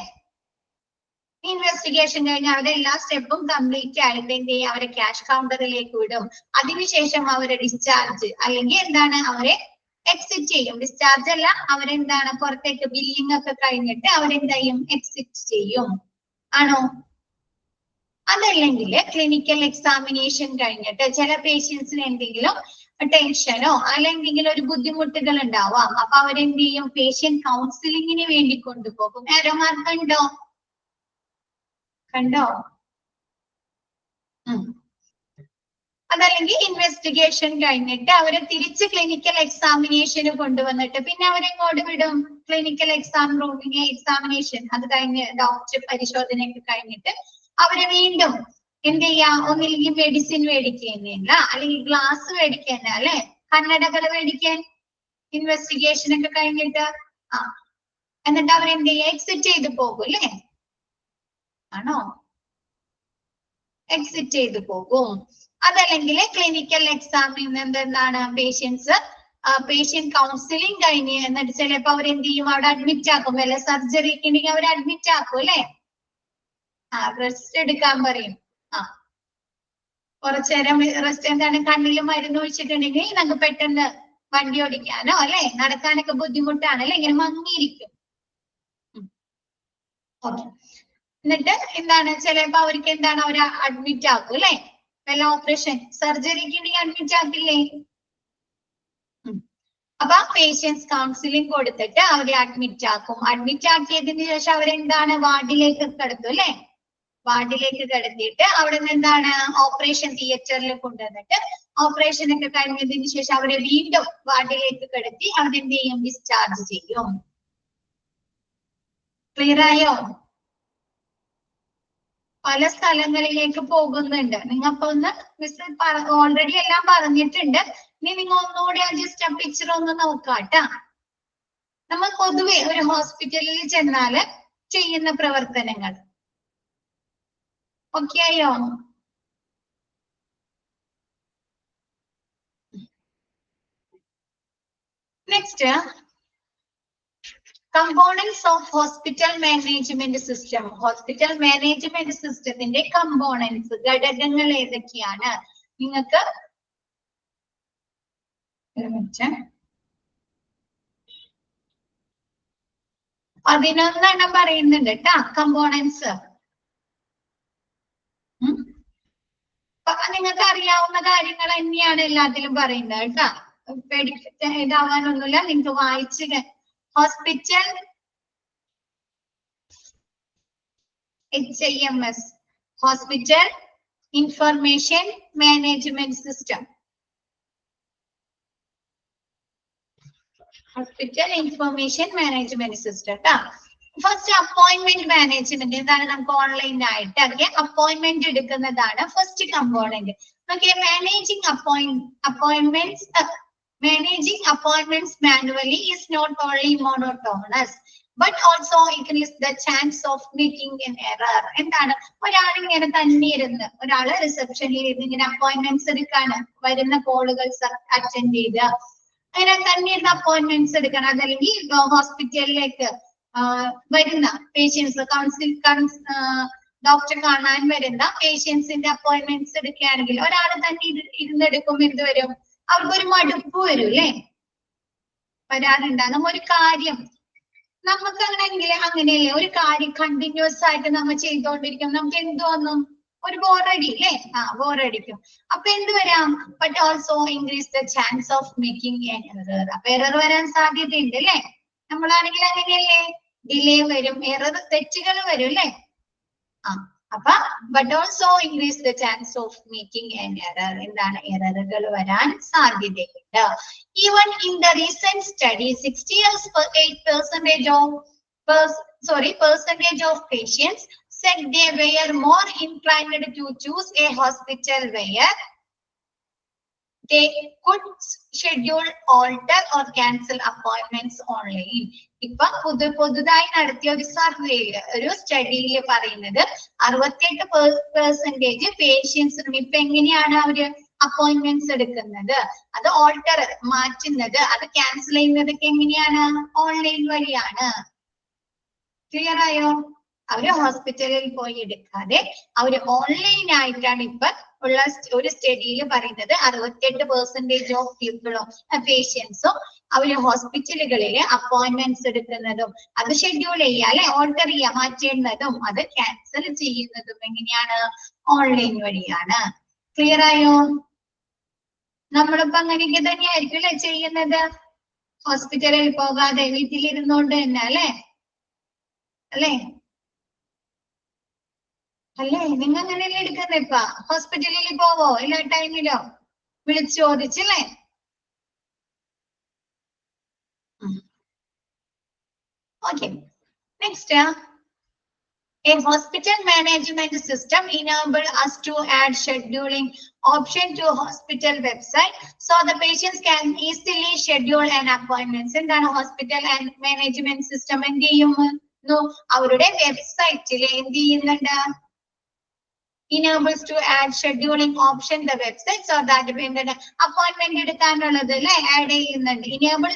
ഇൻവെസ്റ്റിഗേഷൻ കഴിഞ്ഞ് അവരുടെ എല്ലാ സ്റ്റെപ്പും കംപ്ലീറ്റ് ആയിട്ട് എന്ത് ചെയ്യും, അവരെ ക്യാഷ് കൗണ്ടറിലേക്ക് വിടും. അതിനുശേഷം അവരെ ഡിസ്ചാർജ് അല്ലെങ്കിൽ എന്താണ് അവരെ എക്സിറ്റ് ചെയ്യും. ഡിസ്ചാർജ് അല്ല, അവരെന്താണ് പുറത്തേക്ക് ബില്ലിംഗ് ഒക്കെ കഴിഞ്ഞിട്ട് അവരെന്ത് ചെയ്യും, എക്സിറ്റ് ചെയ്യും, ആണോ? അതല്ലെങ്കിൽ ക്ലിനിക്കൽ എക്സാമിനേഷൻ കഴിഞ്ഞിട്ട് ചില പേഷ്യൻസിന് എന്തെങ്കിലും ടെൻഷനോ അല്ലെങ്കിൽ ഒരു ബുദ്ധിമുട്ടുകൾ ഉണ്ടാവാം. അപ്പൊ അവരെന്ത് ചെയ്യും, പേഷ്യന്റ് കൗൺസിലിങ്ങിന് വേണ്ടി കൊണ്ടുപോകും. ആരോ മാർക്കുണ്ടോ, കണ്ടോ? അതല്ലെങ്കിൽ ഇൻവെസ്റ്റിഗേഷൻ കഴിഞ്ഞിട്ട് അവരെ തിരിച്ച് ക്ലിനിക്കൽ എക്സാമിനേഷന് കൊണ്ടുവന്നിട്ട് പിന്നെ അവരെങ്ങോട്ട് വിടും, ക്ലിനിക്കൽ എക്സാം റൂമിനെ എക്സാമിനേഷൻ അത് കഴിഞ്ഞ് ഡോക്ടർ പരിശോധനയൊക്കെ കഴിഞ്ഞിട്ട് അവരെ വീണ്ടും എന്ത് ചെയ്യാ, ഒന്നില്ലെങ്കിൽ മെഡിസിൻ മേടിക്കുന്നില്ല അല്ലെങ്കിൽ ഗ്ലാസ് മേടിക്കുന്ന അല്ലെ, കണ്ണടകൾ മേടിക്കാൻ ഇൻവെസ്റ്റിഗേഷൻ ഒക്കെ കഴിഞ്ഞിട്ട് എന്നിട്ട് അവരെന്ത് ചെയ്യാ, എക്സിറ്റ് ചെയ്ത് പോകും അല്ലേ, ആണോ? എക്സിറ്റ് ചെയ്ത് പോകും. അതല്ലെങ്കിൽ ക്ലിനിക്കൽ എക്സാമിൽ നിന്ന് എന്താണ് പേഷ്യന്റ് കൗൺസിലിംഗ് കഴിഞ്ഞ് എന്നിട്ട് ചിലപ്പോ അവരെന്ത് ചെയ്യും, അവിടെ അഡ്മിറ്റ് ആക്കും. വല്ല സർജറിക്ക് ഉണ്ടെങ്കിൽ അവർ അഡ്മിറ്റ് ആക്കും അല്ലെ, റെസ്റ്റ് എടുക്കാൻ പറയും. കുറച്ചേരം റെസ്റ്റ്, എന്താണ് കണ്ണിൽ മരുന്ന് ഒഴിച്ചിട്ടുണ്ടെങ്കിൽ നമുക്ക് പെട്ടെന്ന് വണ്ടി ഓടിക്കാനോ അല്ലെ നടക്കാനൊക്കെ ബുദ്ധിമുട്ടാണ് അല്ലെ, ഇങ്ങനെ മങ്ങിയിരിക്കും. എന്നിട്ട് എന്താണ് ചിലപ്പോ അവർക്ക് എന്താണ് അവര് അഡ്മിറ്റ് ആക്കും അല്ലെ, വല്ല ഓപ്പറേഷൻ സർജറിക്ക് ഉണ്ടെങ്കിൽ അഡ്മിറ്റ് ആക്കില്ലേ. അപ്പൊ പേഷ്യൻസ് കൗൺസിലിംഗ് കൊടുത്തിട്ട് അവരെ അഡ്മിറ്റ് ആക്കും. അഡ്മിറ്റ് ആക്കിയതിന് ശേഷം അവരെന്താണ് വാർഡിലേക്ക് കിടത്തും അല്ലെ, വാർഡിലേക്ക് കിടത്തിയിട്ട് അവിടെ നിന്ന് എന്താണ് ഓപ്പറേഷൻ തിയേറ്ററിൽ കൊണ്ടുവന്നിട്ട് ഓപ്പറേഷൻ ഒക്കെ കഴിഞ്ഞതിന് ശേഷം അവരെ വീണ്ടും വാർഡിലേക്ക് കിടത്തി അവരെന്ത് ചെയ്യും, ഡിസ്ചാർജ് ചെയ്യും. ക്ലിയർ ആയോ? പല സ്ഥലങ്ങളിലേക്ക് പോകുന്നുണ്ട്. നിങ്ങൾക്കൊ ഒന്ന് മിസ് ഓൾറെഡി എല്ലാം പറഞ്ഞിട്ടുണ്ട്. ഇനി നിങ്ങൾ ഒന്നുകൂടി ജസ്റ്റ് ആ പിക്ചർ ഒന്ന് നോക്കാട്ടാ. നമ്മൾ പൊതുവെ ഒരു ഹോസ്പിറ്റലിൽ ചെന്നാല് ചെയ്യുന്ന പ്രവർത്തനങ്ങൾ ഓക്കെ ആയോ? Next, components of hospital management system. Hospital management സിസ്റ്റത്തിന്റെ കമ്പോണൻസ്, ഘടകങ്ങൾ ഏതൊക്കെയാണ്? നിങ്ങൾക്ക് 11 പറയുന്നുണ്ട് കേട്ടാ കമ്പോണൻസ്. നിങ്ങൾക്ക് അറിയാവുന്ന കാര്യങ്ങൾ തന്നെയാണ് എല്ലാത്തിലും പറയുന്നത് കേട്ടാ, ഇതാവാനൊന്നുമില്ല. നിങ്ങൾക്ക് വായിച്ച് hospital HIMS, hospital information management system, hospital information management system ട്ടാ. ഫസ്റ്റ് അപ്പോയിന്റ്മെന്റ് മാനേജ്മെന്റ്, എന്താണ് നമുക്ക് ഓൺലൈൻ ആയിട്ട് അപ്പോയിന്റ്മെന്റ് എടുക്കുന്നതാണ് first component. Okay, managing appointments manually is not only monotonous but also increase the chance of making an error. എന്താണ്, ഒരാളിങ്ങനെ തന്നെ ഇരുന്ന്, ഒരാള് റിസപ്ഷനിൽ ഇരുന്ന് ഇങ്ങനെ അപ്പോയിന്റ്മെന്റ്സ് എടുക്കാണ്, വരുന്ന കോളുകൾ അറ്റൻഡ് ചെയ്ത് അങ്ങനെ തന്നെ ഇരുന്ന് അപ്പോയിന്റ്മെന്റ്സ് എടുക്കണം. അതല്ലെങ്കിൽ ഹോസ്പിറ്റലിലേക്ക് വരുന്ന പേഷ്യൻസ് ഡോക്ടറെ കാണാൻ വരുന്ന പേഷ്യൻസിന്റെ അപ്പോയിന്റ്മെന്റ്സ് എടുക്കുകയാണെങ്കിൽ ഒരാൾ തന്നെ ഇരുന്നെടുക്കുമ്പോൾ എന്ത് വരും, അവർക്കൊരു മടുപ്പ് വരും അല്ലെ, വരാറുണ്ടാകും. ഒരു കാര്യം നമുക്ക് അങ്ങനെയല്ലേ, ഒരു കാര്യം കണ്ടിന്യൂസ് ആയിട്ട് നമ്മൾ ചെയ്തുകൊണ്ടിരിക്കും, നമുക്ക് എന്ത് തോന്നും, ഒരു ബോറടി അല്ലേ, ബോറടിക്കും. അപ്പൊ എന്ത് വരാം, but also increase the chance of making an error. അപ്പൊ എറർ വരാൻ സാധ്യതയുണ്ട് അല്ലെ. നമ്മളാണെങ്കിൽ അങ്ങനെയല്ലേ, ഡിലേ വരും, എറർ തെറ്റുകൾ വരും അല്ലേ. അപ്പൊ but also increase the chance of making an error. എന്താണ്, എററുകൾ വരാൻ സാധ്യതയുണ്ട്. Even in the recent study 68% of patients said they were more inclined to choose a hospital where they could schedule, alter or cancel appointments online. ഇപ്പൊ പുതുതായി നടത്തിയ ഒരു സർവേയില്, ഒരു സ്റ്റഡിയിൽ പറയുന്നത് 68% പേഷ്യൻസിനും ഇപ്പൊ എങ്ങനെയാണ് അവര് അപ്പോയിന്റ്മെന്റ്സ് എടുക്കുന്നത്, അത് ഓൾട്ടർ മാറ്റുന്നത്, അത് ക്യാൻസൽ ചെയ്യുന്നതൊക്കെ എങ്ങനെയാണ്, ഓൺലൈൻ വഴിയാണ്. ക്ലിയർ ആയോ? അവര് ഹോസ്പിറ്റലിൽ പോയി എടുക്കാതെ അവര് ഓൺലൈൻ ആയിട്ടാണ് ഇപ്പൊ ഉള്ള ഒരു സ്റ്റഡിയിൽ പറയുന്നത് 68% ഓഫ് പീപ്പിളും പേഷ്യൻസും അവര് ഹോസ്പിറ്റലുകളിൽ അപ്പോയിന്റ്മെന്റ്സ് എടുക്കുന്നതും അത് ഷെഡ്യൂൾ ചെയ്യുക അല്ലെ, ഓൾട്ടർ ചെയ്യുക, മാറ്റുന്നതും അത് ക്യാൻസൽ ചെയ്യുന്നതും എങ്ങനെയാണ്, ഓൺലൈൻ വഴിയാണ്. ക്ലിയർ ആയോ? നമ്മളിപ്പോ അങ്ങനെയൊക്കെ തന്നെയായിരിക്കും അല്ലെ ചെയ്യുന്നത്, ഹോസ്പിറ്റലിൽ പോകാതെ വീട്ടിലിരുന്നോണ്ട് തന്നെ അല്ലെ, അല്ലേ അല്ലേ? നിങ്ങൾ അങ്ങനെയല്ലേ എടുക്കുന്നത്? ഇപ്പൊ ഹോസ്പിറ്റലിൽ പോവോ എല്ലാ ടൈമിലോ വിളിച്ചു ചോദിച്ചല്ലേ? Okay, next. A hospital management system enable us to add scheduling option to hospital website so the patients can easily schedule an appointment. എന്താണ് hospital and management system എന്ത് ചെയ്യുന്നു? അവരുടെ വെബ്സൈറ്റിൽ എന്ത് ചെയ്യുന്നുണ്ട്? enables to add scheduling option the website so that appointment എടുക്കാനുള്ളത് അല്ലെ add ചെയ്യുന്നുണ്ട്, enable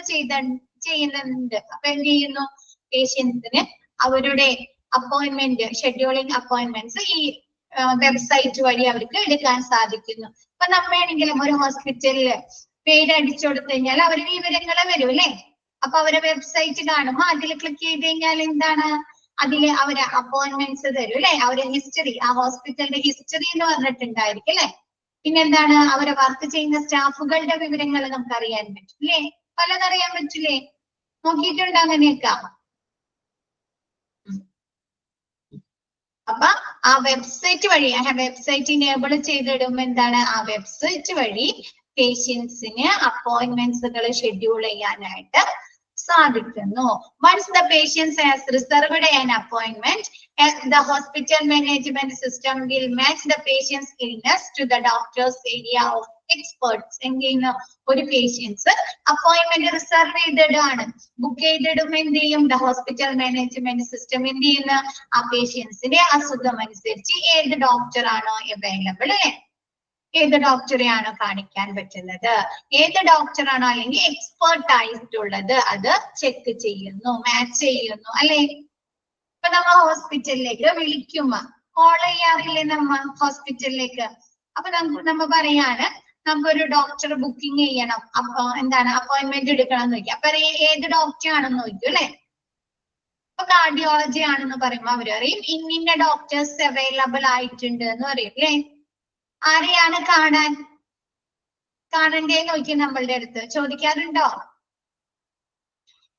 ചെയ്യുന്നുണ്ട്. അപ്പൊ എന്ത് ചെയ്യുന്നു? പേഷ്യൻസിന് അവരുടെ അപ്പോയിന്റ്മെന്റ്, ഷെഡ്യൂളിംഗ് അപ്പോയിന്റ്മെന്റ്സ് ഈ വെബ്സൈറ്റ് വഴി അവർക്ക് എടുക്കാൻ സാധിക്കുന്നു. ഇപ്പൊ നമ്മയാണെങ്കിലും ഒരു ഹോസ്പിറ്റലില് പേര് അടിച്ചു കൊടുത്തു കഴിഞ്ഞാൽ അവര് വിവരങ്ങൾ വരും അല്ലെ. അപ്പൊ അവരെ വെബ്സൈറ്റ് കാണുമ്പോ അതിൽ ക്ലിക്ക് ചെയ്ത് കഴിഞ്ഞാൽ എന്താണ്, അതില് അവര് അപ്പോയിന്റ്മെന്റ്സ് തരും അല്ലെ, അവരെ ഹിസ്റ്ററി, ആ ഹോസ്പിറ്റലിന്റെ ഹിസ്റ്ററി എന്ന് പറഞ്ഞിട്ടുണ്ടായിരിക്കും അല്ലെ. പിന്നെന്താണ്, അവരെ വർക്ക് ചെയ്യുന്ന സ്റ്റാഫുകളുടെ വിവരങ്ങൾ നമുക്ക് അറിയാൻ പറ്റും അല്ലെ, പലതറിയാൻ പറ്റില്ലേ? നോക്കിയിട്ടുണ്ടോ അങ്ങനെയൊക്കെ? അപ്പൊ ആ വെബ്സൈറ്റ് വഴി, വെബ്സൈറ്റ് ഇനേബിൾ ചെയ്തിടുമ്പോ എന്താണ്, ആ വെബ്സൈറ്റ് വഴി പേഷ്യൻസിന് അപ്പോയിന്റ്മെന്റ്സുകൾ ഷെഡ്യൂൾ ചെയ്യാനായിട്ട് സാധിക്കുന്നു. Once the patient has reserved an appointment, the hospital management system will match the patient's illness to the doctor's area of experts. എന്ത് ചെയ്യുന്നു? ഒരു പേഷ്യൻസ് അപ്പോയിന്റ്മെന്റ് റിസർവ് ചെയ്തിടാണ്, ബുക്ക് ചെയ്തിടും, എന്ത് ചെയ്യും? ദ ഹോസ്പിറ്റൽ മാനേജ്മെന്റ് സിസ്റ്റം എന്ത് ചെയ്യുന്ന, ആ പേഷ്യൻസിന്റെ അസുഖം അനുസരിച്ച് ഏത് ഡോക്ടറാണോ അവൈലബിൾ, ഏത് ഡോക്ടറെയാണോ കാണിക്കാൻ പറ്റുന്നത്, ഏത് ഡോക്ടറാണോ അല്ലെങ്കിൽ എക്സ്പേർട്ട് ആയിട്ടുള്ളത്, അത് ചെക്ക് ചെയ്യുന്നു, മാച്ച് ചെയ്യുന്നു അല്ലെ. ഇപ്പൊ നമ്മ ഹോസ്പിറ്റലിലേക്ക് വിളിക്കുമ്പോ കോൾ ചെയ്യാറില്ലേ നമ്മ ഹോസ്പിറ്റലിലേക്ക്? അപ്പൊ നമ്മ പറയാണ് നമുക്കൊരു ഡോക്ടർ ബുക്കിംഗ് ചെയ്യണം, അപ്പൊ എന്താണ് അപ്പോയിന്റ്മെന്റ് എടുക്കണം എന്ന് ചോദിക്കും. അപ്പൊ ഏത് ഡോക്ടർ ആണെന്ന് ചോദിക്കും അല്ലെ. ഇപ്പൊ കാർഡിയോളജി ആണെന്ന് പറയുമ്പോ അവര് പറയും ഇന്ന ഡോക്ടേഴ്സ് അവൈലബിൾ ആയിട്ടുണ്ട് എന്ന് പറയും അല്ലെ. ആരെയാണ് കാണണ്ടേ നോക്കി നമ്മളുടെ അടുത്ത് ചോദിക്കാറുണ്ടോ?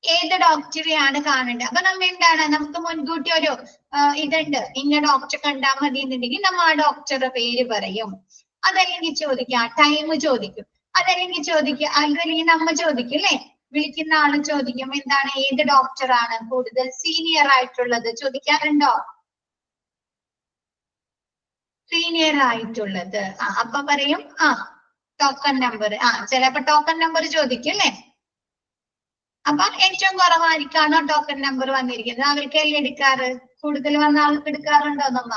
ഏത് ഡോക്ടറെയാണ് കാണേണ്ടത്? അപ്പൊ നമ്മ എന്താണ്, നമുക്ക് മുൻകൂട്ടി ഒരു ഇതുണ്ട്, ഇന്ന ഡോക്ടർ കണ്ടാൽ മതി എന്നുണ്ടെങ്കിൽ നമ്മ ആ ഡോക്ടറുടെ പേര് പറയും. അതല്ലെങ്കിൽ ചോദിക്കാം, ടൈം ചോദിക്കും. അതല്ലെങ്കിൽ നമ്മ ചോദിക്കും അല്ലെ, വിളിക്കുന്ന ആള് ചോദിക്കും എന്താണ്, ഏത് ഡോക്ടറാണ് കൂടുതൽ സീനിയർ ആയിട്ടുള്ളത് ചോദിക്കാറുണ്ടോ? സീനിയർ ആയിട്ടുള്ളത്. അപ്പൊ പറയും ടോക്കൺ നമ്പർ. ചിലപ്പോ ടോക്കൺ നമ്പർ ചോദിക്കും അല്ലെ. അപ്പൊ ഏറ്റവും കുറവായിരിക്കാണോ ടോക്കൺ നമ്പർ വന്നിരിക്കുന്നത് അവർക്കല്ലേ എടുക്കാറ്? കൂടുതൽ വന്ന ആൾക്ക് എടുക്കാറുണ്ടോ നമ്മ?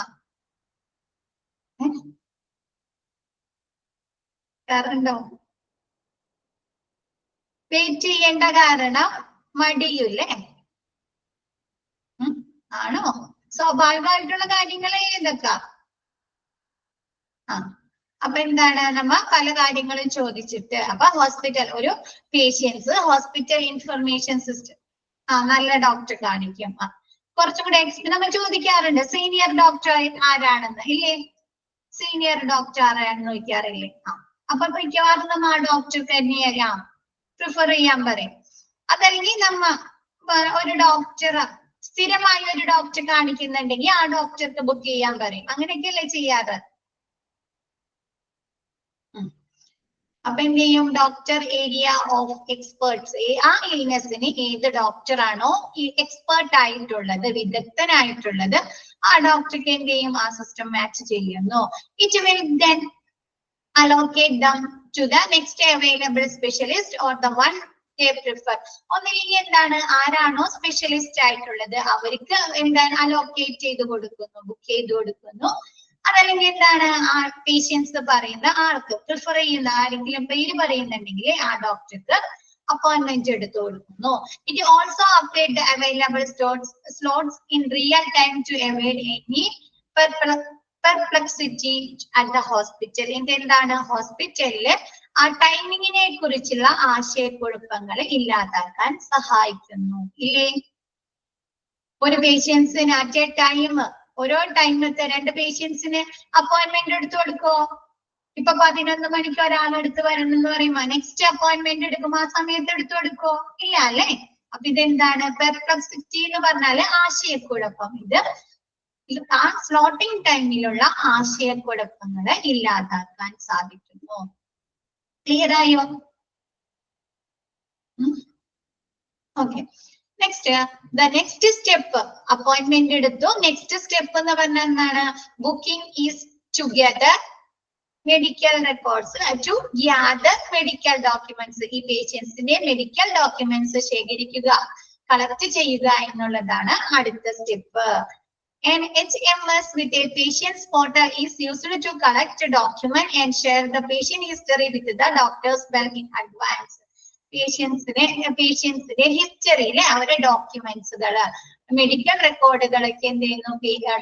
എടുക്കാറുണ്ടോ? വെയിറ്റ് ചെയ്യേണ്ട കാരണം മടിയൂല്ലേ? ആണോ? സ്വാഭാവികമായിട്ടുള്ള കാര്യങ്ങളെ ഇതൊക്കെ. അപ്പൊ എന്താണ്, നമ്മ പല കാര്യങ്ങളും ചോദിച്ചിട്ട്, അപ്പൊ ഹോസ്പിറ്റൽ ഒരു പേഷ്യൻസ് ഹോസ്പിറ്റൽ ഇൻഫർമേഷൻ സിസ്റ്റം നല്ല ഡോക്ടർ കാണിക്കും. കുറച്ചും കൂടെ നമ്മൾ ചോദിക്കാറുണ്ട് സീനിയർ ഡോക്ടർ ആരാണെന്ന് ഇല്ലേ, സീനിയർ ഡോക്ടർ ആരാണെന്ന് ചോദിക്കാറില്ലേ? അപ്പൊ മിക്കവാറും നമ്മ ആ ഡോക്ടർക്ക് തന്നെ പ്രിഫർ ചെയ്യാൻ പറയും. അതല്ലെങ്കിൽ നമ്മ ഒരു ഡോക്ടർ സ്ഥിരമായ ഒരു ഡോക്ടർ കാണിക്കുന്നുണ്ടെങ്കിൽ ആ ഡോക്ടർക്ക് ബുക്ക് ചെയ്യാൻ പറയും. അങ്ങനെയൊക്കെയല്ലേ ചെയ്യാറ്? അപ്പൊ എന്ത് ചെയ്യും? ഡോക്ടർ ഏരിയ ഓഫ് എക്സ്പേർട്സ്, ആ ഇൽനെസ്സിന് ഏത് ഡോക്ടറാണോ എക്സ്പേർട്ട് ആയിട്ടുള്ളത്, വിദഗ്ധനായിട്ടുള്ളത്, ആ ഡോക്ടർക്ക് എന്ത് ചെയ്യും? ആ സിസ്റ്റം മാച്ച് ചെയ്യുന്നു. It will then allocate them to the next available specialist or the one they prefer. ഒന്നില്ലെങ്കിൽ എന്താണ്, ആരാണോ സ്പെഷ്യലിസ്റ്റ് ആയിട്ടുള്ളത് അവർക്ക് എന്താണ് അലോക്കേറ്റ് ചെയ്ത് കൊടുക്കുന്നു, ബുക്ക് ചെയ്ത് കൊടുക്കുന്നു. അതല്ലെങ്കിൽ എന്താണ്, ആ പേഷ്യൻസ് പറയുന്ന ആൾക്ക് പ്രിഫർ ചെയ്യുന്ന ആരെങ്കിലും പേര് പറയുന്നുണ്ടെങ്കിൽ ആ ഡോക്ടർക്ക് അപ്പോയിന്റ്മെന്റ് എടുത്തു കൊടുക്കുന്നു. It also update the available slots in real time to avoid any perplexity at the hospital. എന്താണ്, ഹോസ്പിറ്റലില് ആ ടൈമിങ്ങിനെ കുറിച്ചുള്ള ആശയക്കുഴപ്പങ്ങൾ ഇല്ലാതാക്കാൻ സഹായിക്കുന്നു. ഇല്ലേ? ഒരു പേഷ്യൻസിന് അറ്റ് എ ടൈം, ഓരോ ടൈമിലത്തെ 2 പേഷ്യൻസിന് അപ്പോയിന്റ്മെന്റ് എടുത്തു കൊടുക്കോ? ഇപ്പൊ 11 മണിക്ക് ഒരാളെടുത്ത് വരണം എന്ന് പറയുമ്പോ നെക്സ്റ്റ് അപ്പോയിന്റ്മെന്റ് എടുക്കുമ്പോ ആ സമയത്ത് എടുത്തു കൊടുക്കോ? ഇല്ല അല്ലെ? അപ്പൊ ഇതെന്താണ്? പെർപ്ലക്സിറ്റി എന്ന് പറഞ്ഞാല് ആശയക്കുഴപ്പം. ഇത് ആ സ്ലോട്ടിംഗ് ടൈമിലുള്ള ആശയക്കുഴപ്പങ്ങളെ ഇല്ലാതാക്കാൻ സാധിക്കുന്നു. ക്ലിയർ ആയോ? ഓക്കെ. നെക്സ്റ്റ് സ്റ്റെപ്പ്, അപ്പോയിന്റ്മെന്റ് എടുത്തു. നെക്സ്റ്റ് സ്റ്റെപ്പ് എന്ന് പറഞ്ഞാൽ എന്താണ്? Booking is together medical records to gather medical documents. ഈ പേഷ്യൻസിന്റെ മെഡിക്കൽ ഡോക്യുമെന്റ്സ് ശേഖരിക്കുക, കളക്ട് ചെയ്യുക എന്നുള്ളതാണ് അടുത്ത step. An HMS with a patient's portal is used to collect a document and share the patient history with the doctors well in advance. പേഷ്യൻസിന്റെ ഹിസ്റ്ററിയിലെ അവരുടെ ഡോക്യുമെന്റ്സുകൾ, medical റെക്കോർഡുകളൊക്കെ എന്ത് ചെയ്യുന്നു?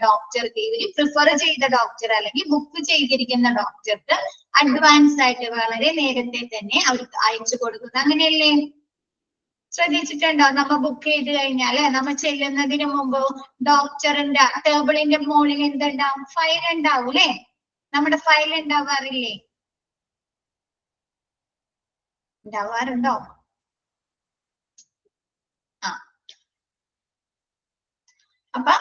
ഡോക്ടർക്ക്, പ്രിഫർ ചെയ്ത ഡോക്ടർ അല്ലെങ്കിൽ ബുക്ക് ചെയ്തിരിക്കുന്ന ഡോക്ടർക്ക് അഡ്വാൻസ് ആയിട്ട് വളരെ നേരത്തെ തന്നെ അവർക്ക് അയച്ചു കൊടുക്കുന്നു. അങ്ങനെയല്ലേ? ശ്രദ്ധിച്ചിട്ടുണ്ടോ? നമ്മ ബുക്ക് ചെയ്ത് കഴിഞ്ഞാല് നമ്മ ചെല്ലുന്നതിന് മുമ്പ് ഡോക്ടറിന്റെ ടേബിളിന്റെ മുകളിൽ എന്തുണ്ടാവും? ഫയൽ ഉണ്ടാവും അല്ലെ? നമ്മുടെ ഫയൽ ഉണ്ടാവാറില്ലേ? ഉണ്ടാവാറുണ്ടോ? അപ്പൊ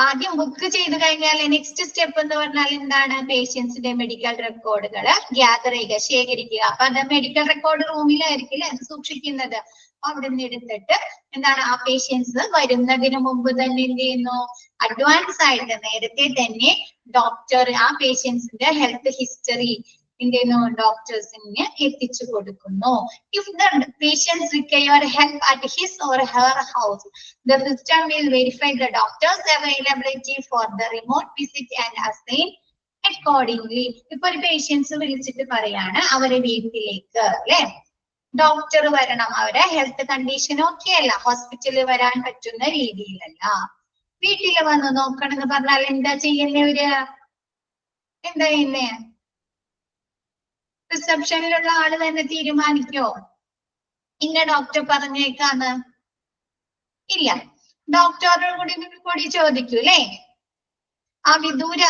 ആദ്യം ബുക്ക് ചെയ്ത് കഴിഞ്ഞാൽ നെക്സ്റ്റ് സ്റ്റെപ്പ് എന്ന് പറഞ്ഞാൽ എന്താണ്? പേഷ്യൻസിന്റെ മെഡിക്കൽ റെക്കോർഡുകൾ ഗ്യാദർ ചെയ്യുക, ശേഖരിക്കുക. അപ്പൊ അത് മെഡിക്കൽ റെക്കോർഡ് റൂമിലായിരിക്കില്ലേ അത് സൂക്ഷിക്കുന്നത്. അവിടെ നിന്ന് എടുത്തിട്ട് എന്താണ്, ആ പേഷ്യൻസ് വരുന്നതിന് മുമ്പ് തന്നെ എന്ത് ചെയ്യുന്നു? അഡ്വാൻസ് ആയിട്ട് നേരത്തെ തന്നെ ഡോക്ടർ ആ പേഷ്യൻസിന്റെ ഹെൽത്ത് ഹിസ്റ്ററി എന്ത് ചെയ്യുന്നു? ഡോക്ടേഴ്സിന് എത്തിച്ചു കൊടുക്കുന്നു. If the patients require help at his or her house, the system will verify the doctor's availability for the remote visit and assign accordingly. ഇപ്പൊ ഒരു പേഷ്യൻസ് വിളിച്ചിട്ട് പറയാണ് അവരെ വീട്ടിലേക്ക് അല്ലെ ഡോക്ടർ വരണം, അവരെ ഹെൽത്ത് കണ്ടീഷൻ ഓക്കെ അല്ല, ഹോസ്പിറ്റലിൽ വരാൻ പറ്റുന്ന രീതിയിലല്ല, വീട്ടിൽ വന്ന് നോക്കണം എന്ന് പറഞ്ഞാൽ എന്താ ചെയ്യുന്നവര്? എന്താ ചെയ്യുന്നേ? റിസപ്ഷനിലുള്ള ആള് തന്നെ തീരുമാനിക്കോ ഇന്ന ഡോക്ടർ പറഞ്ഞേക്കാന്ന്? ഇല്ല, ഡോക്ടറോട് കൂടി ചോദിക്കൂ അല്ലേ? ആ വിദൂര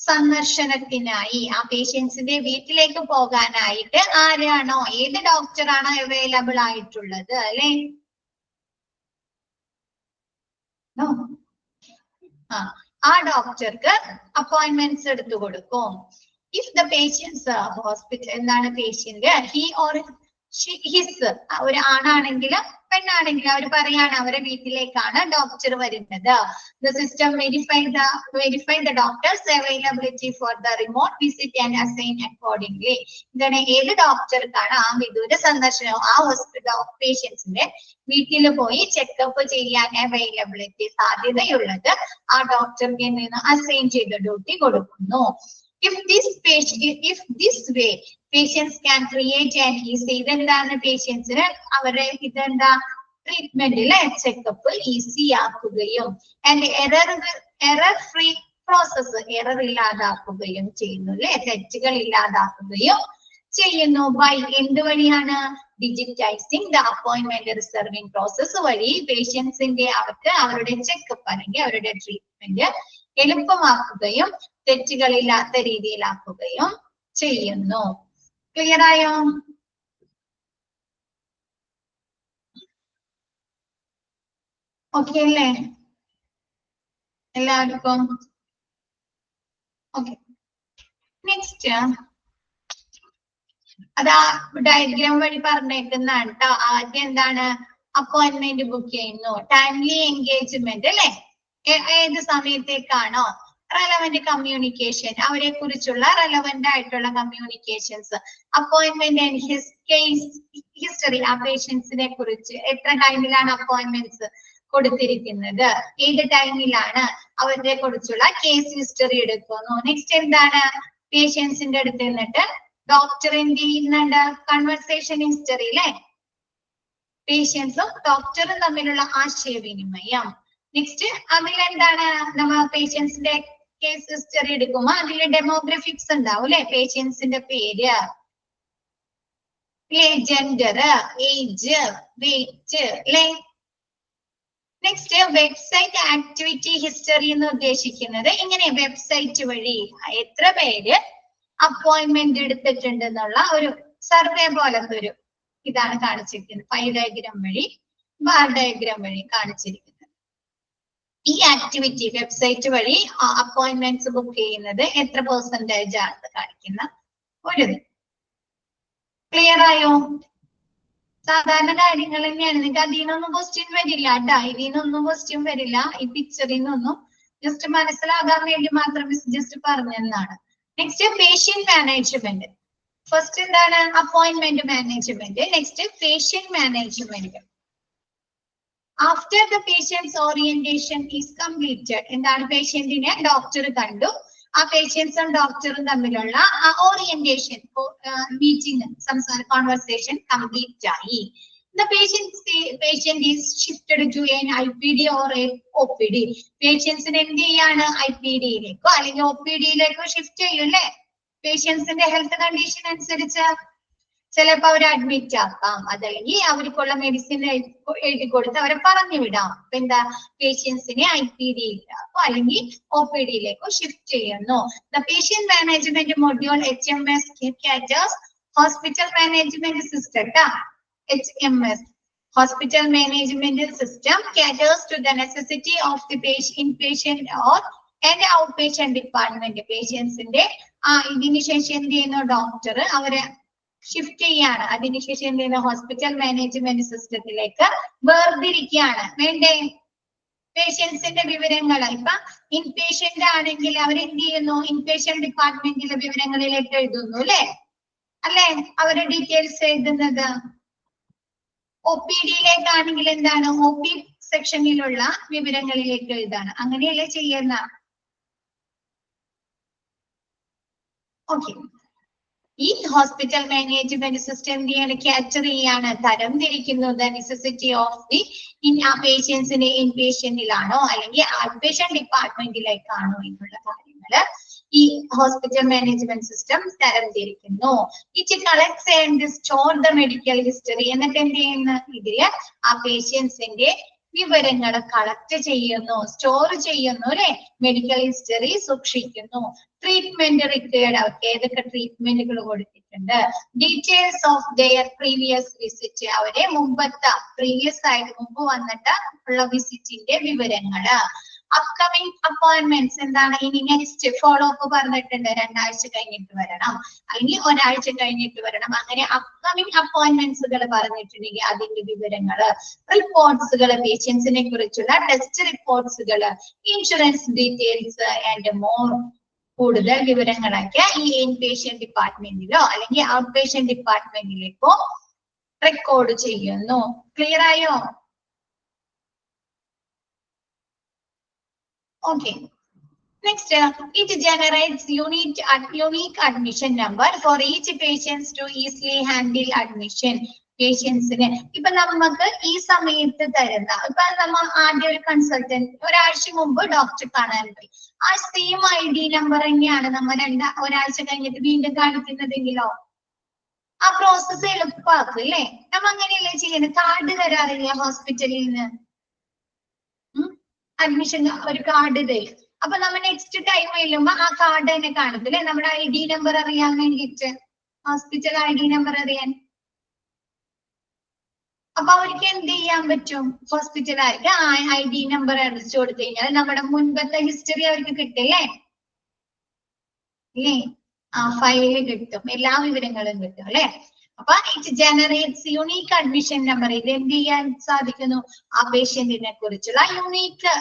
സന്ദർശനത്തിനായി ആ പേഷ്യൻസിന്റെ വീട്ടിലേക്ക് പോകാനായിട്ട് ആരാണോ, ഏത് ഡോക്ടറാണോ അവൈലബിൾ ആയിട്ടുള്ളത് അല്ലെ? ആ ഡോക്ടർക്ക് അപ്പോയിന്റ്മെന്റ്സ് എടുത്തു കൊടുക്കും. ഇഫ് ദ പേഷ്യൻസ് ഹോസ്പിറ്റൽ എന്താണ് പേഷ്യന്റ് ഹി ഓർ ഹിസ്, ഒരു ആണാണെങ്കിലും പെണ്ണാണെങ്കിലും അവർ പറയാണ് അവരെ വീട്ടിലേക്കാണ് ഡോക്ടർ വരുന്നത്. The system verify the doctor's availability for the remote visit and assign accordingly. ഇതാണ് ഏത് ഡോക്ടർക്കാണ് ആ വിദൂര സന്ദർശനം ആ ഹോസ്പിറ്റൽ പേഷ്യൻസിന്റെ വീട്ടിൽ പോയി ചെക്കപ്പ് ചെയ്യാൻ അവൈലബിലിറ്റി സാധ്യതയുള്ളത് ആ ഡോക്ടർക്ക് എന്തെയ്യുന്നു? അസൈൻ ചെയ്ത ഡ്യൂട്ടി കൊടുക്കുന്നു. If this way patients can create an easy, ഇതെന്താണ് പേഷ്യൻസിന് അവരെ ഇതെന്താ ട്രീറ്റ്മെന്റിലെ ചെക്കപ്പ് ഈസി ആക്കുകയും and error free process, error ഇല്ലാതാക്കുകയും ചെയ്യുന്നു അല്ലെ? തെറ്റുകൾ ഇല്ലാതാക്കുകയും ചെയ്യുന്നു. ബൈ എന്ത് വഴിയാണ്? ഡിജിറ്റൈസിങ് ദ അപ്പോയിന്റ്മെന്റ് റിസർവിംഗ് പ്രോസസ് വഴി പേഷ്യൻസിന്റെ അവർക്ക് അവരുടെ ചെക്കപ്പ് അല്ലെങ്കിൽ അവരുടെ ട്രീറ്റ്മെന്റ് എളുപ്പമാക്കുകയും തെറ്റുകളില്ലാത്ത രീതിയിലാക്കുകയും ചെയ്യുന്നു. ക്ലിയർ ആയോ? ഓക്കെ അല്ലേ എല്ലാവർക്കും? ഓക്കെ, നെക്സ്റ്റ് അതാ ഡയഗ്രാം വഴി പറഞ്ഞേക്കുന്നതാണ് കേട്ടോ. ആദ്യം എന്താണ്? അപ്പോയിന്റ്മെന്റ് ബുക്ക് ചെയ്യുന്നു, ടൈംലി എൻഗേജ്മെന്റ് അല്ലെ, ഏത് സമയത്തേക്കാണോ റെലവന്റ് കമ്മ്യൂണിക്കേഷൻ, അവരെ കുറിച്ചുള്ള റെലവന്റ് ആയിട്ടുള്ള communications, appointment and his case history, ആ പേഷ്യൻസിനെ കുറിച്ച് എത്ര ടൈമിലാണ് അപ്പോയിന്റ്മെന്റ്സ് കൊടുത്തിരിക്കുന്നത്, ഏത് ടൈമിലാണ്, അവരെ കുറിച്ചുള്ള കേസ് ഹിസ്റ്ററി എടുക്കുന്നു. നെക്സ്റ്റ് എന്താണ്? പേഷ്യൻസിന്റെ അടുത്ത് നിന്നിട്ട് ഡോക്ടർ എന്ത് ചെയ്യുന്നുണ്ട്? കൺവെർസേഷൻ ഹിസ്റ്ററി അല്ലെ, പേഷ്യൻസും ഡോക്ടറും തമ്മിലുള്ള ആശയവിനിമയം. നെക്സ്റ്റ് അതിലെന്താണ്? നമ്മൾ പേഷ്യൻസിന്റെ കേസ് ഹിസ്റ്ററി എടുക്കുമ്പോ അതിൽ ഡെമോഗ്രഫിക്സ് ഉണ്ടാവും അല്ലെ, പേഷ്യൻസിന്റെ പേര്, ജെൻഡർ, ഏജ്, വെയിറ്റ് അല്ലെ. നെക്സ്റ്റ് വെബ്സൈറ്റ് ആക്ടിവിറ്റി ഹിസ്റ്ററി എന്ന് ഉദ്ദേശിക്കുന്നത് ഇങ്ങനെ വെബ്സൈറ്റ് വഴി എത്ര പേര് അപ്പോയിന്റ്മെന്റ് എടുത്തിട്ടുണ്ട് എന്നുള്ള ഒരു സർവേ പോലത്തെ ഒരു ഇതാണ് കാണിച്ചിരിക്കുന്നത്. പൈ ഡയഗ്രാം വഴി, ബാർ ഡയഗ്രാം വഴി കാണിച്ചിരിക്കുന്നത്. ഈ ആക്ടിവിറ്റി വെബ്സൈറ്റ് വഴി അപ്പോയിന്റ്മെന്റ്സ് ബുക്ക് ചെയ്യുന്നത് എത്ര പെർസെന്റേജ് ആണെന്ന് കാണിക്കുന്ന ഒരു ക്ലിയർ ആയോ? സാധാരണ കാര്യങ്ങൾ തന്നെയാണ്. നിങ്ങൾക്ക് അതിൽ നിന്നൊന്നും ക്വസ്റ്റ്യൻ വരില്ല കേട്ടോ, ഇതിൽ നിന്നൊന്നും ക്വസ്റ്റ്യൻ വരില്ല. ഈ പിക്ചറിൽ നിന്നൊന്നും ജസ്റ്റ് മനസ്സിലാകാൻ വേണ്ടി മാത്രം ജസ്റ്റ് പറഞ്ഞെന്നാണ്. Next patient management. ഫസ്റ്റ് എന്താണ്? Appointment management. Next patient management. After the patients orientation is completed, എന്താണ്? പേഷ്യന്റിനെ ഡോക്ടർ കണ്ടു, ആ പേഷ്യൻസും ഡോക്ടറും തമ്മിലുള്ള ഓറിയന്റേഷൻ മീറ്റിംഗ്, സംസാര കോൺവെർസേഷൻ കംപ്ലീറ്റ് ആയി. The patient is shifted to an IPD or a OPD. പേഷ്യൻസിന് എന്ത് ചെയ്യാണ്? IPD-യിലേക്കോ അല്ലെങ്കിൽ OPD-യിലേക്കോ ഷിഫ്റ്റ് ചെയ്യും അല്ലെ. പേഷ്യൻസിന്റെ ഹെൽത്ത് കണ്ടീഷൻ അനുസരിച്ച് ചിലപ്പോ അവരെ അഡ്മിറ്റ് ആക്കാം, അതല്ലെങ്കിൽ അവർക്കുള്ള മെഡിസിൻ എഴുതി കൊടുത്ത് അവരെ പറഞ്ഞു വിടാം. അപ്പൊ എന്താ? പേഷ്യൻസിനെ IPD-യിലേക്കോ അല്ലെങ്കിൽ OPD-യിലേക്കോ ഷിഫ്റ്റ് ചെയ്യുന്നു. The patient management module HMS caters hospital management system. HMS, hospital management system, caters to the necessity of the inpatient or and outpatient department. പേഷ്യൻസിന്റെ ഇതിന് ശേഷം എന്ത് ചെയ്യുന്നു? ഡോക്ടർ അവരെ ഷിഫ്റ്റ് ചെയ്യാണ്. അതിനുശേഷം എന്ത് ചെയ്യുന്നു? ഹോസ്പിറ്റൽ മാനേജ്മെന്റ് സിസ്റ്റത്തിലേക്ക് വേർതിരിക്കുകയാണ്. വേണ്ടേ? പേഷ്യൻസിന്റെ വിവരങ്ങൾ ഇപ്പൊ ഇൻപേഷ്യന്റ് ആണെങ്കിൽ അവരെന്ത് ചെയ്യുന്നു? ഇൻപേഷ്യന്റ് ഡിപ്പാർട്ട്മെന്റിലെ വിവരങ്ങളിലേക്ക് എഴുതുന്നു അല്ലെ, അല്ലെ അവരുടെ ഡീറ്റെയിൽസ് എഴുതുന്നത്. OPD-യിലേക്കാണെങ്കിൽ എന്താണ്? OP സെക്ഷനിലുള്ള വിവരങ്ങളിലേക്ക് എഴുതാണ്. അങ്ങനെയല്ലേ ചെയ്യുന്ന? ഓക്കെ, ഈ ഹോസ്പിറ്റൽ മാനേജ്മെന്റ് സിസ്റ്റം എന്ത് ചെയ്യാണ്? ക്യാച്ചർ ചെയ്യാണ്, തരം തിരിക്കുന്നു. ദ നെസസിറ്റി ഓഫ് ദി പേഷ്യൻസിന്റെ ഇൻപേഷ്യന്റിലാണോ അല്ലെങ്കിൽ ഔട്ട്പേഷ്യന്റ് ഡിപ്പാർട്ട്മെന്റിലേക്കാണോ എന്നുള്ള കാര്യങ്ങള് ഈ ഹോസ്പിറ്റൽ മാനേജ്മെന്റ് സിസ്റ്റം തരം തിരിക്കുന്നു. It collects and store the medical history. എന്നിട്ട് എന്ത് ചെയ്യുന്നു? ഇതില് ആ പേഷ്യൻസിന്റെ വിവരങ്ങൾ കളക്ട് ചെയ്യുന്നു, സ്റ്റോർ ചെയ്യുന്നു അല്ലെ, മെഡിക്കൽ ഹിസ്റ്ററി സൂക്ഷിക്കുന്നു. ട്രീറ്റ്മെന്റ് റിക്വയർഡ്, അവർക്ക് ഏതൊക്കെ ട്രീറ്റ്മെന്റുകൾ കൊടുത്തിട്ടുണ്ട്. Details of their previous visit, അവരെ മുമ്പത്തെ പ്രീവിയസ് ആയിട്ട് മുമ്പ് വന്നിട്ട് ഉള്ള വിസിറ്റിന്റെ വിവരങ്ങള്. അപ്കമിങ് അപ്പോയിന്റ്മെന്റ്സ് എന്താണ്? ഇനി നെക്സ്റ്റ് ഫോളോ അപ്പ് പറഞ്ഞിട്ടുണ്ട്, 2 ആഴ്ച കഴിഞ്ഞിട്ട് വരണം അല്ലെങ്കിൽ 1 ആഴ്ച കഴിഞ്ഞിട്ട് വരണം. അങ്ങനെ അപ്കമിങ് അപ്പോയിന്റ്മെന്റ്സുകൾ പറഞ്ഞിട്ടുണ്ടെങ്കിൽ അതിന്റെ വിവരങ്ങള്. റിപ്പോർട്ട്സുകൾ, പേഷ്യൻസിനെ കുറിച്ചുള്ള ടെസ്റ്റ് റിപ്പോർട്ട്സുകൾ, ഇൻഷുറൻസ് ഡീറ്റെയിൽസ് ആൻഡ് മോർ, കൂടുതൽ വിവരങ്ങളൊക്കെ ഈ ഇൻപേഷ്യന്റ് ഡിപ്പാർട്ട്മെന്റിലോ അല്ലെങ്കിൽ ഔട്ട് പേഷ്യന്റ് ഡിപ്പാർട്ട്മെന്റിലേക്കോ റെക്കോർഡ് ചെയ്യുന്നു. ക്ലിയർ ആയോ? Okay. Next, it generates unique admission number for each patient to easily handle admission. പേഷ്യൻസിന് ഇപ്പൊ നമുക്ക് ഈ സമയത്ത് തരുന്ന, ഇപ്പൊ നമ്മൾ ആദ്യം ഒരു കൺസൾട്ടന്റ് ഒരാഴ്ച മുമ്പ് ഡോക്ടർ കാണാൻ പോയി, ആ സെയിം ID നമ്പർ തന്നെയാണ് നമ്മൾ ഒരാഴ്ച കഴിഞ്ഞിട്ട് വീണ്ടും കാണിക്കുന്നതെങ്കിലോ ആ പ്രോസസ് എളുപ്പമാക്കും അല്ലേ. നമ്മ അങ്ങനെയല്ലേ ചെയ്യുന്നത്? കാർഡ് തരാറില്ല ഹോസ്പിറ്റലിൽ നിന്ന്, അഡ്മിഷൻ ഒരു കാർഡ് തരും. അപ്പൊ നമ്മൾ നെക്സ്റ്റ് ടൈം ചെല്ലുമ്പോ ആ കാർഡ് തന്നെ കാണത്തില്ലേ, നമ്മുടെ ID നമ്പർ അറിയാൻ വേണ്ടിയിട്ട്, ഹോസ്പിറ്റൽ ID നമ്പർ അറിയാൻ. അപ്പൊ അവർക്ക് എന്ത് ചെയ്യാൻ പറ്റും? ഹോസ്പിറ്റലായിട്ട് ID നമ്പർ അടിച്ചു കൊടുത്തു കഴിഞ്ഞാൽ നമ്മുടെ മുൻപത്തെ ഹിസ്റ്ററി അവർക്ക് കിട്ടില്ലേ? ഇല്ലേ? ആ ഫയല് കിട്ടും, എല്ലാ വിവരങ്ങളും കിട്ടും അല്ലെ? അപ്പൊ it generates unique admission number. ഇത് എന്ത് ചെയ്യാൻ സാധിക്കുന്നു? ആ പേഷ്യന്റിനെ കുറിച്ചുള്ള യുണീക്ക്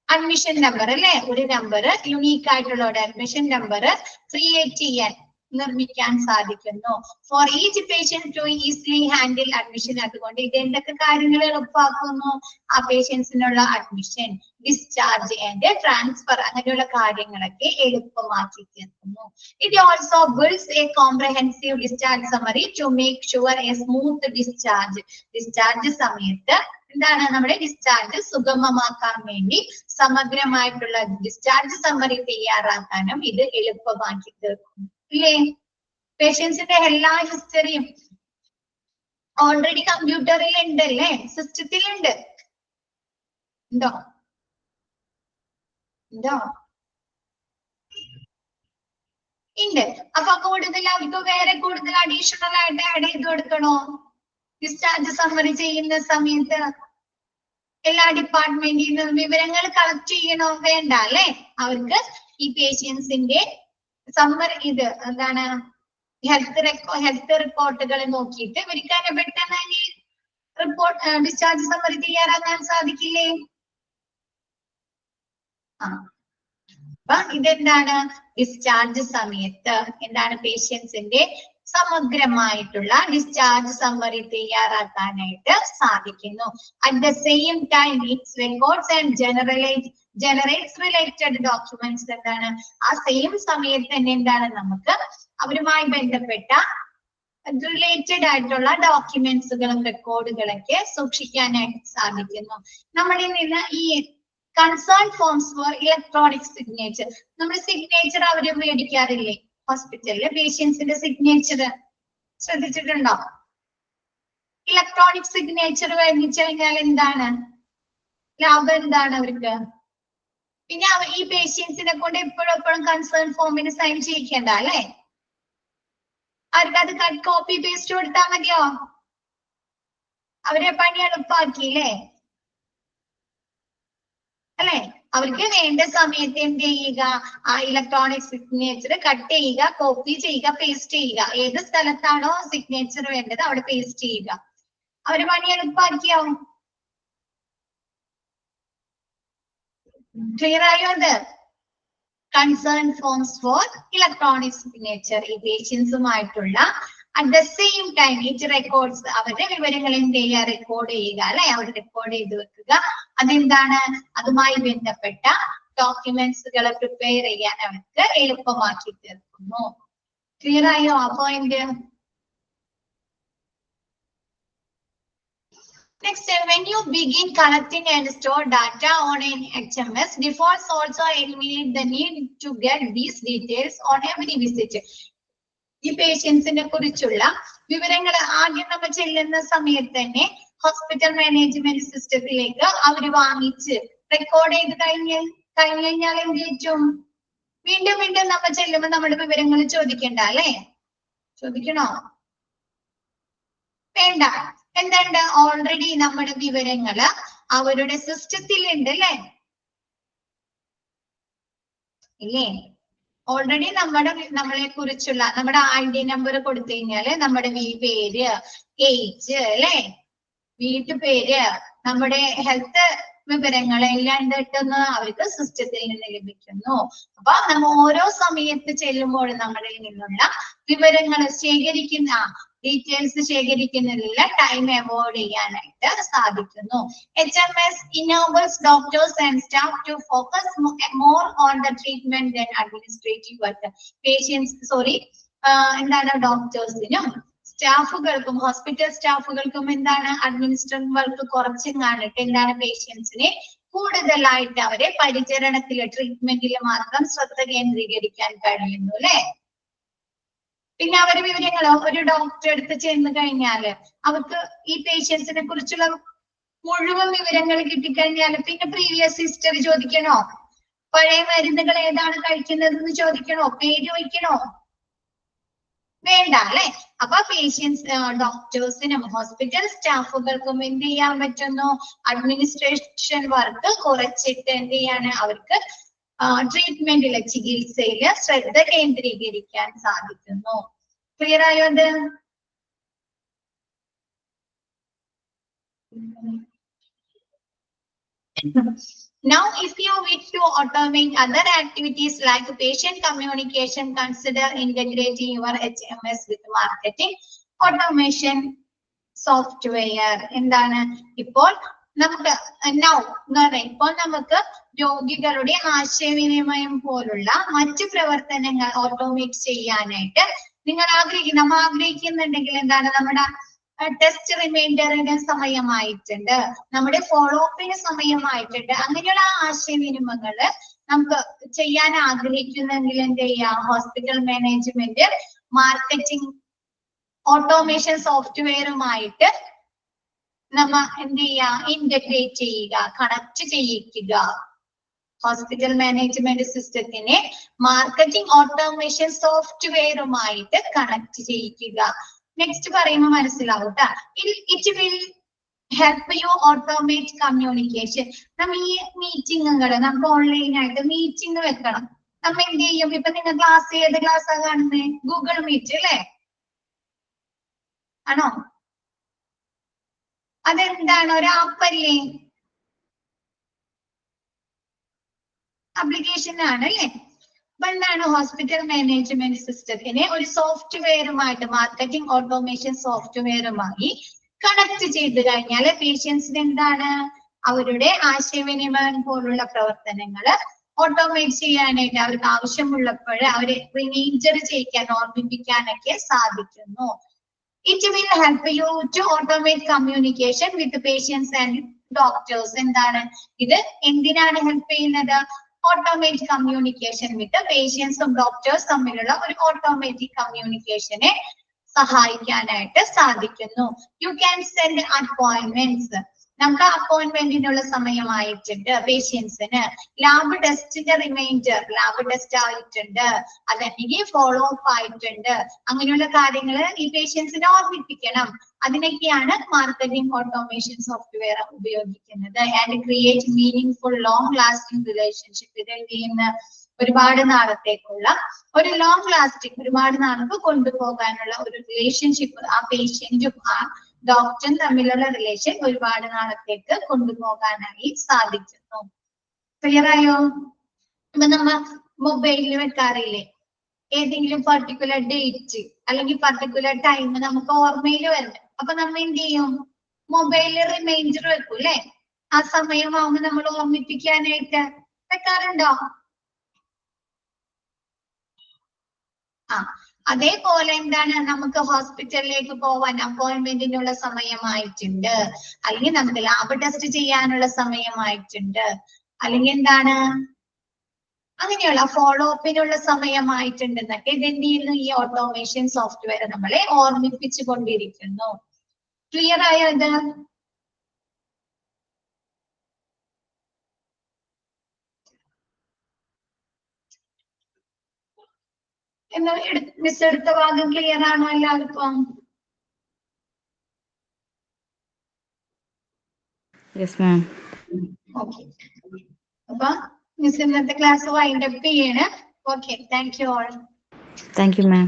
അഡ്മിഷൻ നമ്പർ അല്ലെ? ഒരു നമ്പർ, യുണീക്ക് ആയിട്ടുള്ള ഒരു അഡ്മിഷൻ നമ്പർ ക്രിയേറ്റ് ചെയ്യാൻ, നിർമ്മിക്കാൻ സാധിക്കുന്നു. For each patient to easily handle admission. അതുകൊണ്ട് ഇത് എന്തൊക്കെ കാര്യങ്ങൾ എളുപ്പമാക്കുന്നു? ആ പേഷ്യൻസിനുള്ള അഡ്മിഷൻ, ഡിസ്ചാർജ് ആൻഡ് ട്രാൻസ്ഫർ, അങ്ങനെയുള്ള കാര്യങ്ങളൊക്കെ എളുപ്പമാക്കി തീർക്കുന്നു. It also builds a comprehensive discharge summary to make sure a smooth discharge. Discharge സമയത്ത് എന്താണ്, നമ്മുടെ ഡിസ്ചാർജ് സുഗമമാക്കാൻ വേണ്ടി സമഗ്രമായിട്ടുള്ള ഡിസ്ചാർജ് സമ്മറി തയ്യാറാക്കാനും ഇത് എളുപ്പമാക്കി തീർക്കുന്നു. ഇല്ലേ? പേഷ്യൻസിന്റെ എല്ലാ ഹിസ്റ്ററിയും ഓൾറെഡി കമ്പ്യൂട്ടറിൽ ഉണ്ടല്ലേ, സിസ്റ്റത്തിലുണ്ട്. ഉണ്ടോ? ഉണ്ട്. അപ്പൊ കൂടുതൽ അവർക്ക് വേറെ കൂടുതൽ അഡീഷണൽ ആയിട്ട് ആഡ് ചെയ്ത് കൊടുക്കണോ? ഡിസ്ചാർജ് സമ്മറി ചെയ്യുന്ന സമയത്ത് എല്ലാ ഡിപ്പാർട്ട്മെന്റിൽ നിന്നും വിവരങ്ങൾ കളക്ട് ചെയ്യണോ? വേണ്ട അല്ലെ? അവർക്ക് ഈ പേഷ്യൻസിന്റെ സമ്മറി, ഇത് എന്താണ്, ഹെൽത്ത് റിപ്പോർട്ടുകൾ നോക്കിയിട്ട് ഇവർക്ക് തന്നെ പെട്ടെന്ന് റിപ്പോർട്ട് ഡിസ്ചാർജ് സമ്മറി തയ്യാറാക്കാൻ സാധിക്കില്ലേ? അപ്പൊ ഇതെന്താണ്, ഡിസ്ചാർജ് സമയത്ത് എന്താണ്, പേഷ്യൻസിന്റെ സമഗ്രമായിട്ടുള്ള ഡിസ്ചാർജ് സമ്മറി തയ്യാറാക്കാനായിട്ട് സാധിക്കുന്നു. At the same time it's records and generates related documents. എന്താണ്, ആ സെയിം സമയത്ത് തന്നെ എന്താണ്, നമുക്ക് അവരുമായി ബന്ധപ്പെട്ട റിലേറ്റഡ് ആയിട്ടുള്ള ഡോക്യുമെന്റ്സുകളും റെക്കോർഡുകളൊക്കെ സൂക്ഷിക്കാനായിട്ട് സാധിക്കുന്നു. നമ്മളിൽ നിന്ന് ഈ concern forms for electronic signature, നമ്മുടെ സിഗ്നേച്ചർ അവര് മേടിക്കാറില്ലേ ഹോസ്പിറ്റലില്? പേഷ്യൻസിന്റെ സിഗ്നേച്ചർ ശ്രദ്ധിച്ചിട്ടുണ്ടോ? ഇലക്ട്രോണിക് സിഗ്നേച്ചർ മേടിച്ചു കഴിഞ്ഞാൽ എന്താണ് ലാഭം? എന്താണ് അവർക്ക്? പിന്നെ ഈ പേഷ്യൻസിനെ കൊണ്ട് എപ്പോഴും കൺസേൺ ഫോമിന് സൈൻ ചെയ്യിക്കണ്ട അല്ലെ? അവർക്ക് അത് കോപ്പി പേസ്റ്റ് കൊടുത്താൽ മതിയോ? അവരെ പണി എളുപ്പമാക്കിയില്ലേ അല്ലെ? അവർക്ക് വേണ്ട സമയത്ത് എന്ത് ചെയ്യുക, ആ ഇലക്ട്രോണിക് സിഗ്നേച്ചർ കട്ട് ചെയ്യുക, കോപ്പി ചെയ്യുക, പേസ്റ്റ് ചെയ്യുക. ഏത് സ്ഥലത്താണോ സിഗ്നേച്ചർ വേണ്ടത് അവിടെ പേസ്റ്റ് ചെയ്യുക. അവര് പണി എളുപ്പമാക്കിയോ? ക്ലിയർ ആയോ? അത് consent forms for electronic signature, ഈ പേഷ്യൻസുമായിട്ടുള്ള at the same time it records, അവരുടെ വിവരങ്ങൾ എന്ത് ചെയ്യുക, റെക്കോർഡ് ചെയ്യുക അല്ലെ? അവർ റെക്കോർഡ് ചെയ്ത് വെക്കുക. അതെന്താണ്, അതുമായി ബന്ധപ്പെട്ട ഡോക്യുമെന്റ്സുകൾ പ്രിപ്പയർ ചെയ്യാൻ അവർക്ക് എളുപ്പമാക്കി തീർക്കുന്നു. ക്ലിയർ ആയോ ആ point? Next, when you begin collecting and store data on an HMS, defaults also eliminate the need to get these details on every visit. ഈ പേഷ്യൻസിനെ കുറിച്ചുള്ള വിവരങ്ങൾ ആദ്യം നമ്മൾ ചെല്ലുന്ന സമയത്ത് തന്നെ ഹോസ്പിറ്റൽ മാനേജ്മെന്റ് സിസ്റ്റത്തിലേക്ക് അവര് വാങ്ങിച്ച് റെക്കോർഡ് ചെയ്ത് കഴിഞ്ഞാൽ എന്ത് ചെയ്യും? വീണ്ടും നമ്മൾ ചെല്ലുമ്പോൾ നമ്മുടെ വിവരങ്ങൾ ചോദിക്കണ്ട അല്ലെ? ചോദിക്കണോ? വേണ്ട. എന്തുണ്ട്, ഓൾറെഡി നമ്മുടെ വിവരങ്ങള് അവരുടെ സിസ്റ്റത്തിൽ ഉണ്ട് അല്ലെ? ഇല്ലേ? ഓൾറെഡി നമ്മളെ കുറിച്ചുള്ള നമ്മുടെ ID നമ്പർ കൊടുത്തു കഴിഞ്ഞാല് നമ്മുടെ പേര്, ഏജ് അല്ലെ, വീട്ടുപേര്, നമ്മുടെ ഹെൽത്ത് വിവരങ്ങൾ എല്ലാം കിട്ടുന്ന അവർക്ക് സിസ്റ്റത്തിൽ നിന്ന് ലഭിക്കുന്നു. അപ്പൊ നമ്മൾ ഓരോ സമയത്ത് ചെല്ലുമ്പോൾ നമ്മളിൽ നിന്നുള്ള വിവരങ്ങൾ ശേഖരിക്കുന്ന ഡീറ്റെയിൽസ് ശേഖരിക്കുന്നതിലുള്ള ടൈം അവോയ്ഡ് ചെയ്യാനായിട്ട് സാധിക്കുന്നു. HMS enables doctors and staff to focus more on the treatment than administrative work. എന്താണ്, ഡോക്ടേഴ്സിനും സ്റ്റാഫുകൾക്കും ഹോസ്പിറ്റൽ സ്റ്റാഫുകൾക്കും എന്താണ്, അഡ്മിനിസ്ട്രേറ്റീവ് വർക്ക് കുറച്ചും കാണിട്ട് എന്താണ്, പേഷ്യൻസിനെ കൂടുതലായിട്ട് അവരെ പരിചരണത്തില് ട്രീറ്റ്മെന്റിൽ മാത്രം ശ്രദ്ധ കേന്ദ്രീകരിക്കാൻ കഴിയുന്നു അല്ലെ? പിന്നെ അവര് വിവരങ്ങളോ ഒരു ഡോക്ടറെ അടുത്ത് ചെന്ന് കഴിഞ്ഞാല് അവർക്ക് ഈ പേഷ്യൻസിനെ കുറിച്ചുള്ള മുഴുവൻ വിവരങ്ങൾ കിട്ടിക്കഴിഞ്ഞാൽ പിന്നെ പ്രീവിയസ് ഹിസ്റ്ററി ചോദിക്കണോ? പഴയ മരുന്നുകൾ ഏതാണ് കഴിക്കുന്നത് എന്ന് ചോദിക്കണോ? പേര് വയ്ക്കണോ? വേണ്ട അല്ലെ? അപ്പൊ പേഷ്യൻസ് ഡോക്ടേഴ്സിനും ഹോസ്പിറ്റൽ സ്റ്റാഫുകൾക്കും എന്ത് ചെയ്യാൻ പറ്റുന്നു? അഡ്മിനിസ്ട്രേഷൻ വർക്ക് കുറച്ചിട്ട് എന്ത് ചെയ്യാണ് അവർക്ക് ട്രീറ്റ്മെന്റിലെ ചികിത്സയില് ശ്രദ്ധ കേന്ദ്രീകരിക്കാൻ സാധിക്കുന്നു. ക്ലിയർ ആയോ അത്? Now, if you wish to automate other activities like patient communication, consider integrating your HMS with marketing automation software. എന്താണ് ഇപ്പോൾ നമുക്ക് now എന്ന് പറഞ്ഞാൽ ഇപ്പോൾ നമുക്ക് രോഗികളുടെ ആശയവിനിമയം പോലുള്ള മറ്റു പ്രവർത്തനങ്ങൾ ഓട്ടോമേറ്റ് ചെയ്യാനായിട്ട് നമ്മൾ ആഗ്രഹിക്കുന്നുണ്ടെങ്കിൽ എന്താണ് നമ്മുടെ ടെസ്റ്റ് റിമൈൻഡറിന് സമയമായിട്ടുണ്ട്, നമ്മുടെ ഫോളോ അപ്പിന് സമയമായിട്ടുണ്ട്. അങ്ങനെയുള്ള ആശയവിനിമയങ്ങള് നമുക്ക് ചെയ്യാൻ ആഗ്രഹിക്കുന്നെങ്കിൽ എന്ത് ചെയ്യാം? ഹോസ്പിറ്റൽ മാനേജ്മെന്റ് മാർക്കറ്റിംഗ് ഓട്ടോമേഷൻ സോഫ്റ്റ്വെയറുമായിട്ട് നമ്മ എന്ത് ചെയ്യുക? ഇന്റഗ്രേറ്റ് ചെയ്യുക, കണക്ട് ചെയ്യിക്കുക. ഹോസ്പിറ്റൽ മാനേജ്മെന്റ് സിസ്റ്റത്തിനെ മാർക്കറ്റിംഗ് ഓട്ടോമേഷൻ സോഫ്റ്റ്വെയറുമായിട്ട് കണക്ട് ചെയ്യിക്കുക. നെക്സ്റ്റ് പറയുമ്പോൾ മനസ്സിലാവും ട്ടാ. It will help you automate communication. നമ്മ ഈ മീറ്റിങ്ങുകള് നമുക്ക് ഓൺലൈനായിട്ട് മീറ്റിംഗ് വെക്കണം. നമ്മ എന്ത് ചെയ്യും? ഇപ്പൊ നിങ്ങൾ ക്ലാസ് ഏത് ക്ലാസ്സാ കാണുന്നത്? ഗൂഗിൾ മീറ്റ് അല്ലേ? ആണോ? അതെന്താണ്? ഒരു ആപ്പല്ലേ? ആപ്ലിക്കേഷൻ ആണ് അല്ലേ? അപ്പൊ എന്താണ്? ഹോസ്പിറ്റൽ മാനേജ്മെന്റ് സിസ്റ്റത്തിനെ ഒരു സോഫ്റ്റ്വെയറുമായിട്ട് മാർക്കറ്റിംഗ് ഓട്ടോമേഷൻ സോഫ്റ്റ്വെയറുമായി കണക്ട് ചെയ്ത് കഴിഞ്ഞാൽ പേഷ്യൻസിന് എന്താണ്? അവരുടെ ആശയവിനിമയം പോലുള്ള പ്രവർത്തനങ്ങൾ ഓട്ടോമേറ്റ് ചെയ്യാനായിട്ട് അവർക്ക് ആവശ്യമുള്ളപ്പോൾ അവരെ റിമൈൻഡർ ചെയ്യിക്കാൻ, ഓർമ്മിപ്പിക്കാനൊക്കെ സാധിക്കുന്നു. It will help you to automate communication with patients and doctors. എന്താണ് ഇത്? എന്തിനാണ് ഹെൽപ്പ് ചെയ്യുന്നത്? ഓട്ടോമേറ്റിക് കമ്മ്യൂണിക്കേഷൻ വിത്ത് പേഷ്യൻസും ഡോക്ടേഴ്സ് തമ്മിലുള്ള ഒരു ഓട്ടോമാറ്റിക് കമ്മ്യൂണിക്കേഷനെ സഹായിക്കാനായിട്ട് സാധിക്കുന്നു. You can send appointments. നമുക്ക് അപ്പോയിന്റ്മെന്റിനുള്ള സമയമായിട്ടുണ്ട് പേഷ്യൻസിന്. ലാബ് ടെസ്റ്റിന്റെ റിമൈൻഡർ, ലാബ് ടെസ്റ്റ് ആയിട്ടുണ്ട്, അതല്ലെങ്കിൽ ഫോളോ അപ്പ് ആയിട്ടുണ്ട്. അങ്ങനെയുള്ള കാര്യങ്ങൾ ഈ പേഷ്യൻസിനെ ഓർമ്മിപ്പിക്കണം. അതിനൊക്കെയാണ് മാർക്കറ്റിംഗ് ഓട്ടോമേഷൻ സോഫ്റ്റ്വെയർ ഉപയോഗിക്കുന്നത്. And create meaning long lasting relationship. ഇത് എന്ത് ചെയ്യുന്ന ഒരുപാട് നാളത്തേക്കുള്ള ഒരു ലോങ് ലാസ്റ്റിംഗ്, ഒരുപാട് നാൾക്ക് കൊണ്ടുപോകാനുള്ള ഒരു റിലേഷൻഷിപ്പ് ആ പേഷ്യന്റും ആ ഡോക്ടറും തമ്മിലുള്ള റിലേഷൻ ഒരുപാട് നാളത്തേക്ക് കൊണ്ടുപോകാനായി സാധിക്കുന്നു. ക്ലിയർ ആയോ? ഇപ്പൊ നമ്മ മൊബൈലിൽ വെക്കാറില്ലേ? ഏതെങ്കിലും പർട്ടിക്കുലർ ഡേറ്റ് അല്ലെങ്കിൽ പർട്ടിക്കുലർ ടൈം നമുക്ക് ഓർമ്മയിൽ വരണം. അപ്പൊ നമ്മ എന്ത് ചെയ്യും? മൊബൈലിൽ റിമൈൻഡർ വെക്കും അല്ലെ? ആ സമയമാകുമ്പോൾ നമ്മൾ ഓർമ്മിപ്പിക്കാനായിട്ട് വെക്കാറുണ്ടോ? ആ, അതേപോലെ എന്താണ്? നമുക്ക് ഹോസ്പിറ്റലിലേക്ക് പോവാൻ അപ്പോയിന്റ്മെന്റിനുള്ള സമയമായിട്ടുണ്ട്, അല്ലെങ്കിൽ നമുക്ക് ലാബ് ടെസ്റ്റ് ചെയ്യാനുള്ള സമയമായിട്ടുണ്ട്, അല്ലെങ്കിൽ എന്താണ് അങ്ങനെയുള്ള ഫോളോ അപ്പിനുള്ള സമയമായിട്ടുണ്ട് എന്നൊക്കെ ഇതെന്ത് ചെയ്യുന്നു? ഈ ഓട്ടോമേഷൻ സോഫ്റ്റ്വെയർ നമ്മളെ ഓർമ്മിപ്പിച്ചു കൊണ്ടിരിക്കുന്നു. ക്ലിയർ ആയോ ഇത്? എന്നാ മിസ് എടുത്ത ഭാഗം ക്ലിയർ ആണോ എല്ലാവർക്കും? Yes ma'am. ഓക്കെ, അപ്പൊ മിസ് ഇന്നത്തെ ക്ലാസ് വൈൻഡ് അപ്പ് ചെയ്യാണ്. Okay, thank you all. Thank you ma'am.